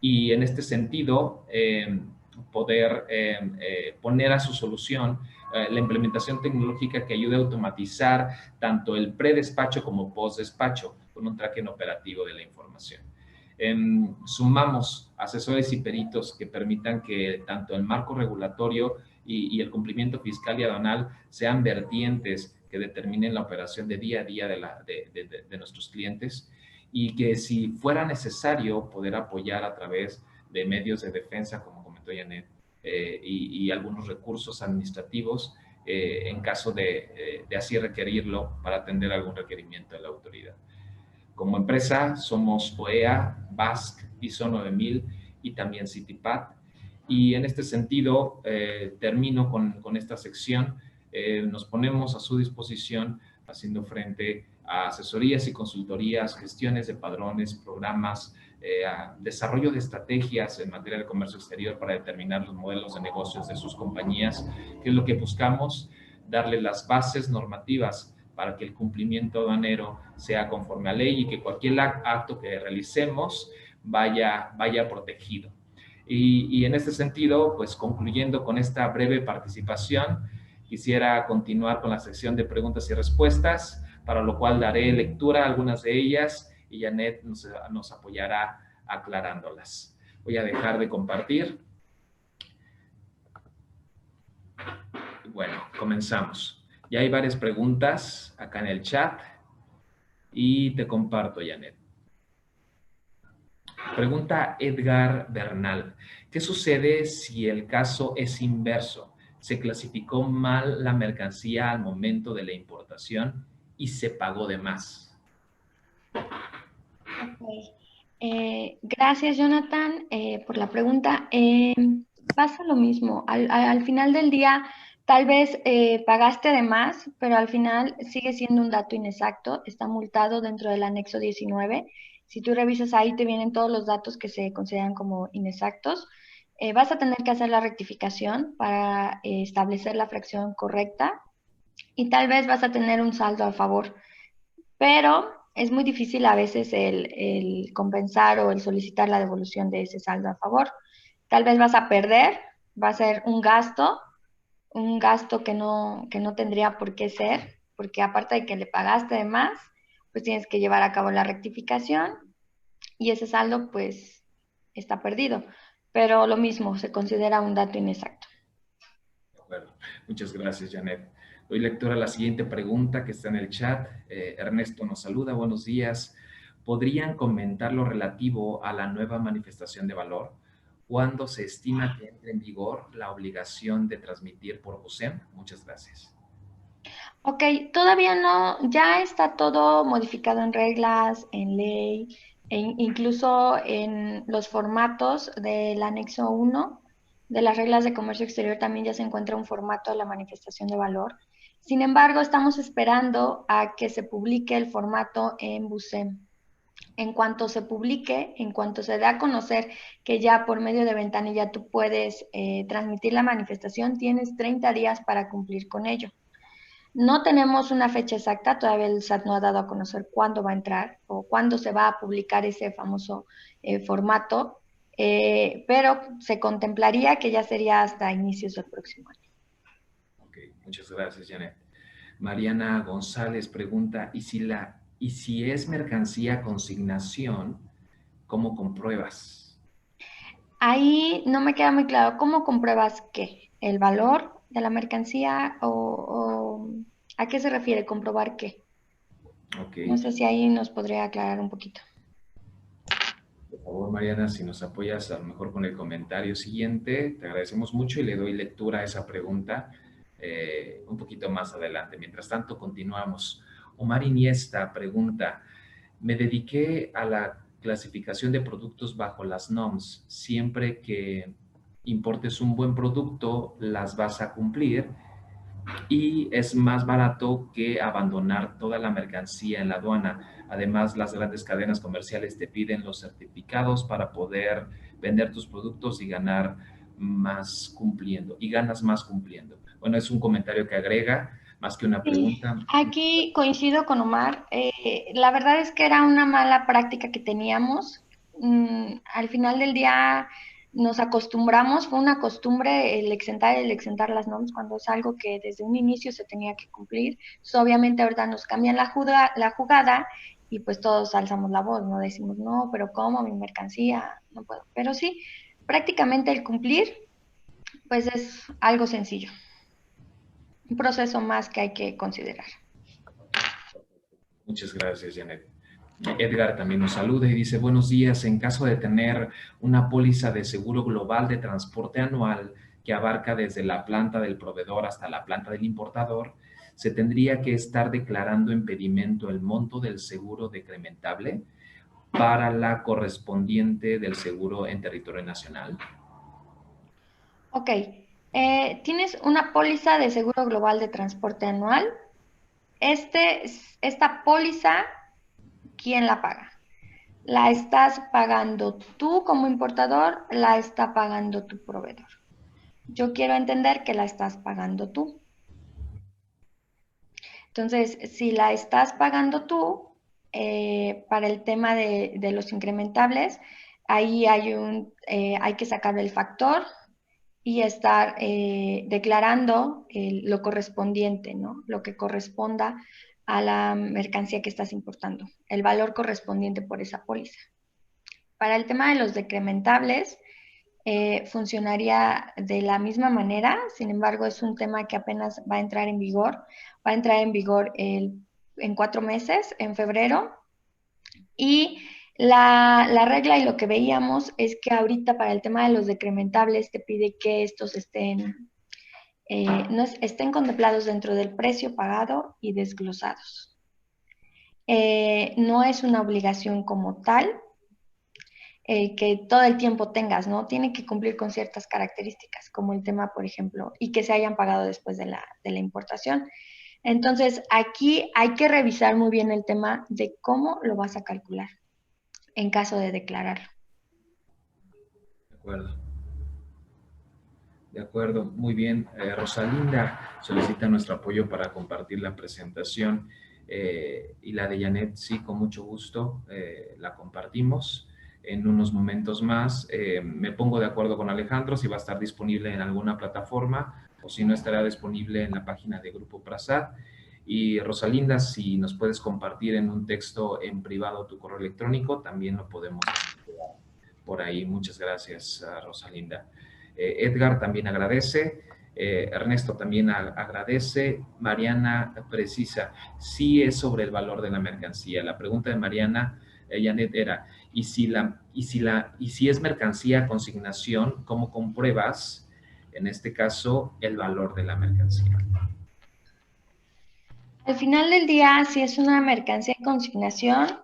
y en este sentido poder poner a su solución la implementación tecnológica que ayude a automatizar tanto el predespacho como postdespacho con un tracking operativo de la información. Sumamos asesores y peritos que permitan que tanto el marco regulatorio y el cumplimiento fiscal y aduanal sean vertientes que determinen la operación de día a día de nuestros clientes, y que si fuera necesario poder apoyar a través de medios de defensa, como comentó Janet, y algunos recursos administrativos en caso de así requerirlo para atender algún requerimiento de la autoridad. Como empresa somos OEA, BASC, ISO 9000 y también CITIPAT. Y en este sentido termino con esta sección. Nos ponemos a su disposición haciendo frente a asesorías y consultorías, gestiones de padrones, programas, desarrollo de estrategias en materia de comercio exterior para determinar los modelos de negocios de sus compañías, que es lo que buscamos, darle las bases normativas para que el cumplimiento aduanero sea conforme a ley y que cualquier acto que realicemos vaya protegido. Y en este sentido, pues concluyendo con esta breve participación, quisiera continuar con la sección de preguntas y respuestas, para lo cual daré lectura a algunas de ellas y Janet nos apoyará aclarándolas. Voy a dejar de compartir. Bueno, comenzamos. Ya hay varias preguntas acá en el chat y te comparto, Janet. Pregunta Edgar Bernal. ¿Qué sucede si el caso es inverso? Se clasificó mal la mercancía al momento de la importación y se pagó de más.
Okay. Gracias, Jonathan, por la pregunta. Pasa lo mismo. Al final del día, tal vez pagaste de más, pero al final sigue siendo un dato inexacto. Está multado dentro del anexo 19. Si tú revisas ahí, te vienen todos los datos que se consideran como inexactos. Vas a tener que hacer la rectificación para establecer la fracción correcta y tal vez vas a tener un saldo a favor, pero es muy difícil a veces el compensar o el solicitar la devolución de ese saldo a favor. Tal vez vas a perder, va a ser un gasto que no tendría por qué ser, porque aparte de que le pagaste de más, pues tienes que llevar a cabo la rectificación y ese saldo pues está perdido. Pero lo mismo, se considera un dato inexacto.
Bueno, muchas gracias, Janet. Doy lectura a la siguiente pregunta que está en el chat. Ernesto nos saluda, buenos días. ¿Podrían comentar lo relativo a la nueva manifestación de valor? ¿Cuándo se estima que entre en vigor la obligación de transmitir por BUSEM? Muchas gracias.
Ok, todavía no, ya está todo modificado en reglas, en ley, incluso en los formatos del anexo 1 de las reglas de comercio exterior también ya se encuentra un formato de la manifestación de valor. Sin embargo, estamos esperando a que se publique el formato en BUSEM. En cuanto se publique, en cuanto se dé a conocer que ya por medio de ventanilla tú puedes transmitir la manifestación, tienes 30 días para cumplir con ello. No tenemos una fecha exacta, todavía el SAT no ha dado a conocer cuándo va a entrar o cuándo se va a publicar ese famoso formato, pero se contemplaría que ya sería hasta inicios del próximo año.
Ok, muchas gracias, Janet. Mariana González pregunta, ¿y si es mercancía consignación, cómo compruebas?
Ahí no me queda muy claro, ¿cómo compruebas qué? ¿El valor? de la mercancía o ¿a qué se refiere? ¿Comprobar qué?
Ok.
No sé si ahí nos podría aclarar un poquito.
Por favor, Mariana, si nos apoyas a lo mejor con el comentario siguiente, te agradecemos mucho y le doy lectura a esa pregunta un poquito más adelante. Mientras tanto, continuamos. Omar Iniesta pregunta, me dediqué a la clasificación de productos bajo las NOMS. Siempre que importes un buen producto, las vas a cumplir y es más barato que abandonar toda la mercancía en la aduana. Además, las grandes cadenas comerciales te piden los certificados para poder vender tus productos y ganar más cumpliendo, y ganas más cumpliendo. Bueno, es un comentario que agrega más que una
Sí,
pregunta.
aquí coincido con Omar. La verdad es que era una mala práctica que teníamos. Al final del día nos acostumbramos, fue una costumbre el exentar las normas cuando es algo que desde un inicio se tenía que cumplir. Entonces, obviamente ahorita nos cambian la jugada y pues todos alzamos la voz, no decimos, no, pero ¿cómo mi mercancía? No puedo. Pero sí, prácticamente el cumplir pues es algo sencillo, un proceso más que hay que considerar.
Muchas gracias, Janet. Edgar también nos saluda y dice, buenos días, en caso de tener una póliza de seguro global de transporte anual que abarca desde la planta del proveedor hasta la planta del importador, ¿se tendría que estar declarando en pedimento el monto del seguro decrementable para la correspondiente del seguro en territorio nacional?
Ok, tienes una póliza de seguro global de transporte anual. Esta póliza, ¿quién la paga? ¿La estás pagando tú como importador? ¿La está pagando tu proveedor? Yo quiero entender que la estás pagando tú. Entonces, si la estás pagando tú, para el tema de los incrementables, ahí hay que sacar el factor y estar declarando lo correspondiente, ¿no? Lo que corresponda a la mercancía que estás importando, el valor correspondiente por esa póliza. Para el tema de los decrementables, funcionaría de la misma manera, sin embargo, es un tema que apenas va a entrar en vigor. Va a entrar en vigor en 4 meses, en febrero, y la regla y lo que veíamos es que ahorita para el tema de los decrementables te pide que estos estén contemplados dentro del precio pagado y desglosados. No es una obligación como tal que todo el tiempo tengas, ¿no? Tiene que cumplir con ciertas características, como el tema, por ejemplo, y que se hayan pagado después de la importación. Entonces, aquí hay que revisar muy bien el tema de cómo lo vas a calcular en caso de declararlo.
De acuerdo. De acuerdo, muy bien. Rosalinda solicita nuestro apoyo para compartir la presentación y la de Janet, sí, con mucho gusto la compartimos. En unos momentos más me pongo de acuerdo con Alejandro si va a estar disponible en alguna plataforma o si no estará disponible en la página de Grupo Prasad. Y Rosalinda, si nos puedes compartir en un texto en privado tu correo electrónico, también lo podemos hacer por ahí. Muchas gracias, Rosalinda. Edgar también agradece, Ernesto también agradece, Mariana precisa, sí es sobre el valor de la mercancía. La pregunta de Mariana, Janet, era, ¿y si es mercancía a consignación, cómo compruebas, en este caso, el valor de la mercancía?
Al final del día, si es una mercancía en consignación,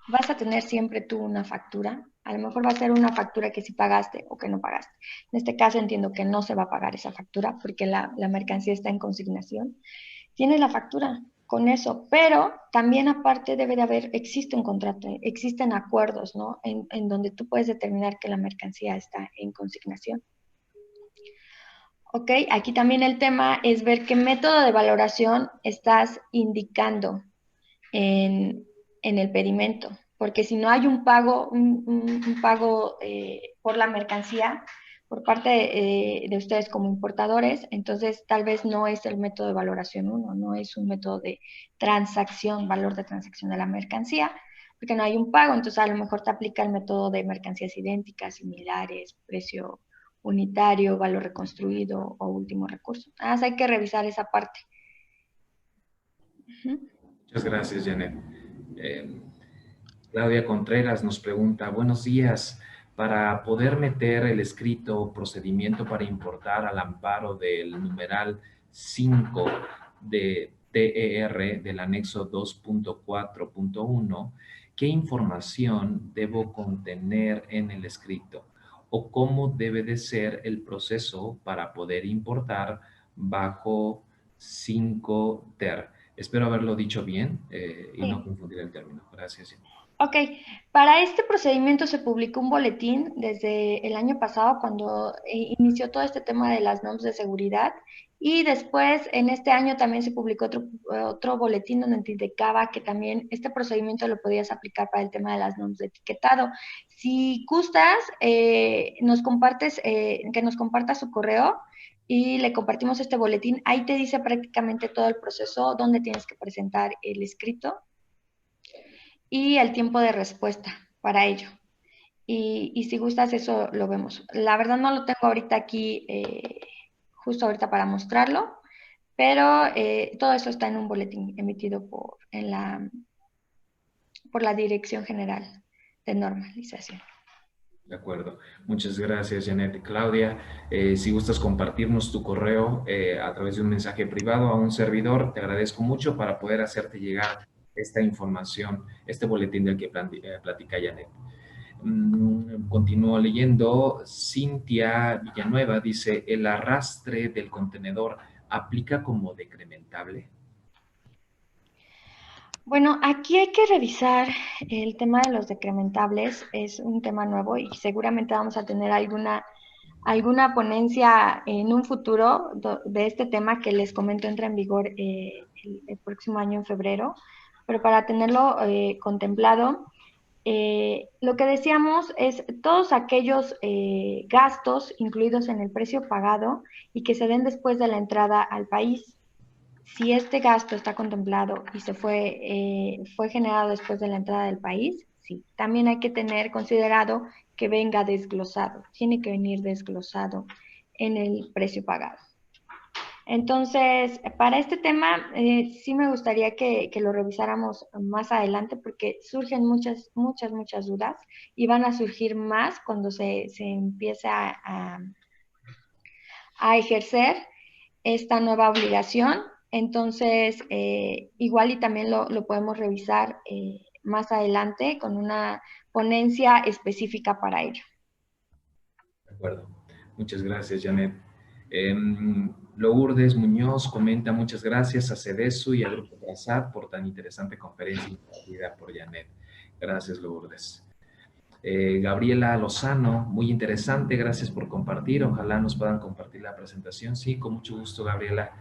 vas a tener siempre tú una factura. A lo mejor va a ser una factura que sí pagaste o que no pagaste. En este caso entiendo que no se va a pagar esa factura porque la mercancía está en consignación. Tienes la factura con eso, pero también aparte debe de haber, existe un contrato, existen acuerdos, ¿no? En donde tú puedes determinar que la mercancía está en consignación. Ok, aquí también el tema es ver qué método de valoración estás indicando en el pedimento, porque si no hay un pago, un pago por la mercancía por parte de ustedes como importadores, entonces tal vez no es el método de valoración uno, no es un método de transacción, valor de transacción de la mercancía, porque no hay un pago, entonces a lo mejor te aplica el método de mercancías idénticas, similares, precio unitario, valor reconstruido o último recurso. Hay que revisar esa parte.
Muchas gracias, Janet. Claudia Contreras nos pregunta, buenos días, para poder meter el escrito procedimiento para importar al amparo del numeral 5 de TER del anexo 2.4.1, ¿qué información debo contener en el escrito? ¿O cómo debe de ser el proceso para poder importar bajo 5 TER? Espero haberlo dicho bien y no confundir el término. Gracias.
Ok, para este procedimiento se publicó un boletín desde el año pasado cuando inició todo este tema de las normas de seguridad y después en este año también se publicó otro boletín donde te indicaba que también este procedimiento lo podías aplicar para el tema de las normas de etiquetado. Si gustas, nos compartes, que nos compartas su correo y le compartimos este boletín. Ahí te dice prácticamente todo el proceso, dónde tienes que presentar el escrito y el tiempo de respuesta para ello. Y si gustas, eso lo vemos. La verdad no lo tengo ahorita aquí, justo ahorita para mostrarlo, pero todo eso está en un boletín emitido por la Dirección General de Normalización.
De acuerdo. Muchas gracias, Janet y Claudia. Si gustas compartirnos tu correo a través de un mensaje privado a un servidor, te agradezco mucho para poder hacerte llegar esta información, este boletín del que platica Janet. Continúo leyendo. Cintia Villanueva dice, ¿el arrastre del contenedor aplica como decrementable?
Bueno, aquí hay que revisar el tema de los decrementables. Es un tema nuevo y seguramente vamos a tener alguna ponencia en un futuro de este tema que les comento entra en vigor el próximo año en febrero. Pero para tenerlo contemplado, lo que decíamos es todos aquellos gastos incluidos en el precio pagado y que se den después de la entrada al país. Si este gasto está contemplado y fue generado después de la entrada del país, sí. También hay que tener considerado que venga desglosado, tiene que venir desglosado en el precio pagado. Entonces, para este tema, sí me gustaría que lo revisáramos más adelante porque surgen muchas dudas y van a surgir más cuando se empiece a ejercer esta nueva obligación. Entonces, igual y también lo podemos revisar más adelante con una ponencia específica para ello.
De acuerdo. Muchas gracias, Janet. Lourdes Muñoz comenta, muchas gracias a CEDESU y a Grupo Trazat por tan interesante conferencia impartida por Janet. Gracias, Lourdes. Gabriela Lozano, muy interesante, gracias por compartir. Ojalá nos puedan compartir la presentación. Sí, con mucho gusto, Gabriela.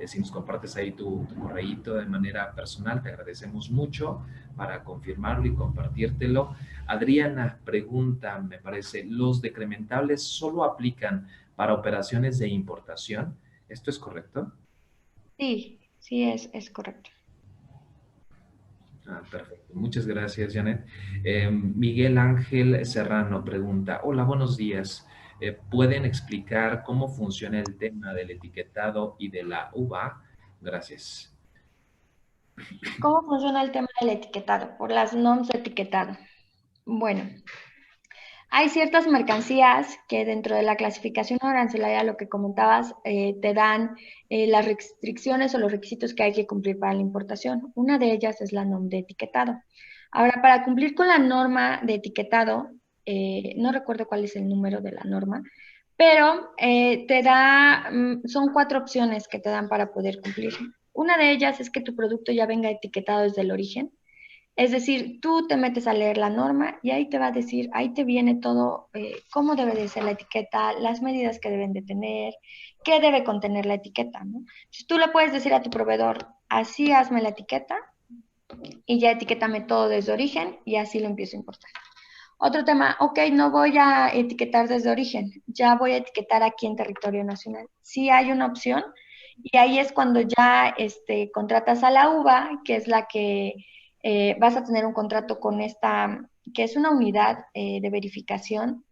Si nos compartes ahí tu correíto de manera personal, te agradecemos mucho para confirmarlo y compartírtelo. Adriana pregunta, me parece, ¿los decrementables solo aplican para operaciones de importación? ¿Esto es correcto?
Sí, es correcto.
Perfecto. Muchas gracias, Janet. Miguel Ángel Serrano pregunta, hola, buenos días. ¿Pueden explicar cómo funciona el tema del etiquetado y de la uva? Gracias.
¿Cómo funciona el tema del etiquetado? Por las normas de etiquetado. Bueno, hay ciertas mercancías que dentro de la clasificación arancelaria, lo que comentabas, te dan las restricciones o los requisitos que hay que cumplir para la importación. Una de ellas es la norma de etiquetado. Ahora, para cumplir con la norma de etiquetado, no recuerdo cuál es el número de la norma, pero son 4 opciones que te dan para poder cumplir. Una de ellas es que tu producto ya venga etiquetado desde el origen. Es decir, tú te metes a leer la norma y ahí te va a decir, ahí te viene todo, cómo debe de ser la etiqueta, las medidas que deben de tener, qué debe contener la etiqueta, ¿no? Entonces, tú le puedes decir a tu proveedor, así hazme la etiqueta y ya etiquétame todo desde origen y así lo empiezo a importar. Otro tema, ok, no voy a etiquetar desde origen, ya voy a etiquetar aquí en territorio nacional. Sí hay una opción y ahí es cuando ya contratas a la UVA, que es la que vas a tener un contrato con esta, que es una unidad de verificación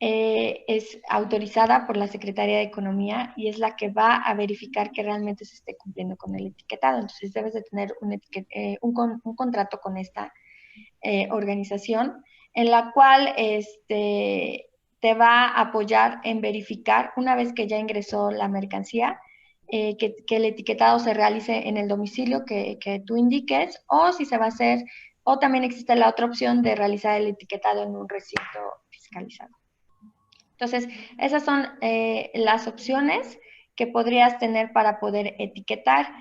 es autorizada por la Secretaría de Economía y es la que va a verificar que realmente se esté cumpliendo con el etiquetado. Entonces debes de tener un contrato con esta organización en la cual te va a apoyar en verificar una vez que ya ingresó la mercancía, que el etiquetado se realice en el domicilio que tú indiques, o si se va a hacer, o también existe la otra opción de realizar el etiquetado en un recinto fiscalizado. Entonces, esas son las opciones que podrías tener para poder etiquetar.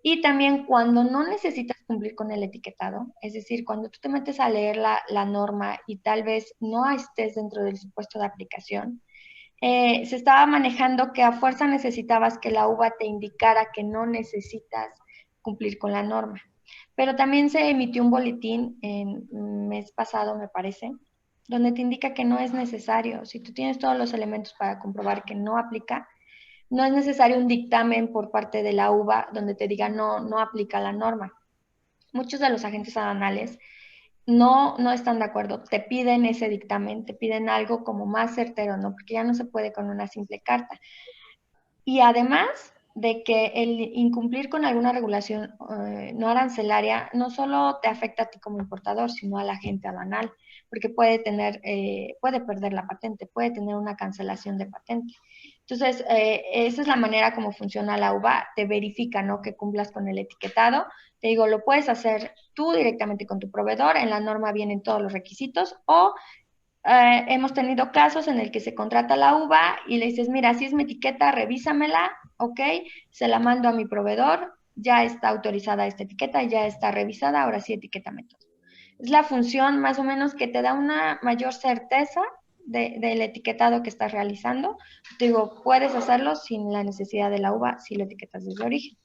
Y también cuando no necesitas cumplir con el etiquetado, es decir, cuando tú te metes a leer la norma y tal vez no estés dentro del supuesto de aplicación, se estaba manejando que a fuerza necesitabas que la uva te indicara que no necesitas cumplir con la norma. Pero también se emitió un boletín en mes pasado, me parece, donde te indica que no es necesario. Si tú tienes todos los elementos para comprobar que no aplica, no es necesario un dictamen por parte de la UVA donde te diga no aplica la norma. Muchos de los agentes aduanales no están de acuerdo, te piden ese dictamen, te piden algo como más certero, ¿no? Porque ya no se puede con una simple carta. Y además de que el incumplir con alguna regulación no arancelaria no solo te afecta a ti como importador, sino a la agente aduanal, porque puede perder la patente, puede tener una cancelación de patente. Entonces, esa es la manera como funciona la UVA, te verifica, ¿no? Que cumplas con el etiquetado. Te digo, lo puedes hacer tú directamente con tu proveedor, en la norma vienen todos los requisitos, o hemos tenido casos en el que se contrata la uva y le dices, mira, así es mi etiqueta, revísamela, ok, se la mando a mi proveedor, ya está autorizada esta etiqueta, ya está revisada, ahora sí etiquétame todo. Es la función más o menos que te da una mayor certeza del etiquetado que estás realizando. Te digo, puedes hacerlo sin la necesidad de la uva si lo etiquetas desde origen.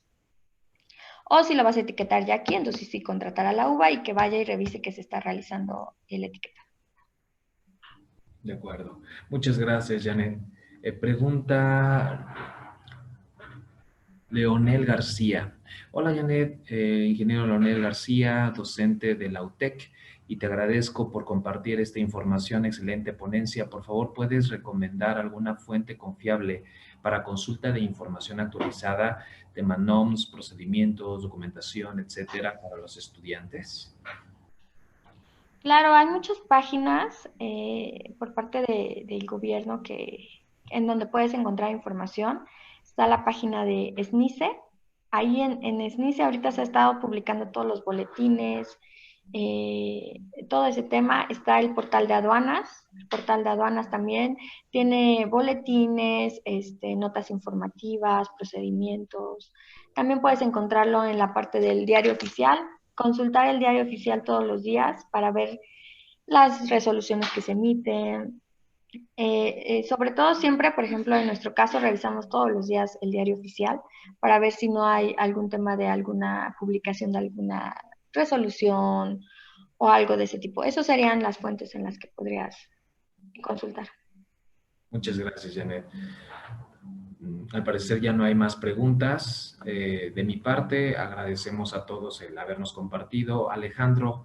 O si lo vas a etiquetar ya aquí, entonces sí contratar a la uva y que vaya y revise que se está realizando el etiquetado.
De acuerdo. Muchas gracias, Janet. Pregunta Leonel García. Hola, Janet. Ingeniero Leonel García, docente de la UTEC, y te agradezco por compartir esta información. Excelente ponencia. Por favor, ¿puedes recomendar alguna fuente confiable para consulta de información actualizada de MANOMS, procedimientos, documentación, etcétera, para los estudiantes?
Claro, hay muchas páginas por parte del gobierno en donde puedes encontrar información. Está la página de SNICE. Ahí en SNICE ahorita se ha estado publicando todos los boletines, todo ese tema. Está el portal de aduanas. El portal de aduanas también tiene boletines, notas informativas, procedimientos. También puedes encontrarlo en la parte del diario oficial, consultar el diario oficial todos los días para ver las resoluciones que se emiten. Sobre todo siempre, por ejemplo, en nuestro caso, revisamos todos los días el diario oficial para ver si no hay algún tema de alguna publicación de alguna resolución o algo de ese tipo. Esas serían las fuentes en las que podrías consultar.
Muchas gracias, Janet. Al parecer ya no hay más preguntas. De mi parte, agradecemos a todos el habernos compartido. Alejandro,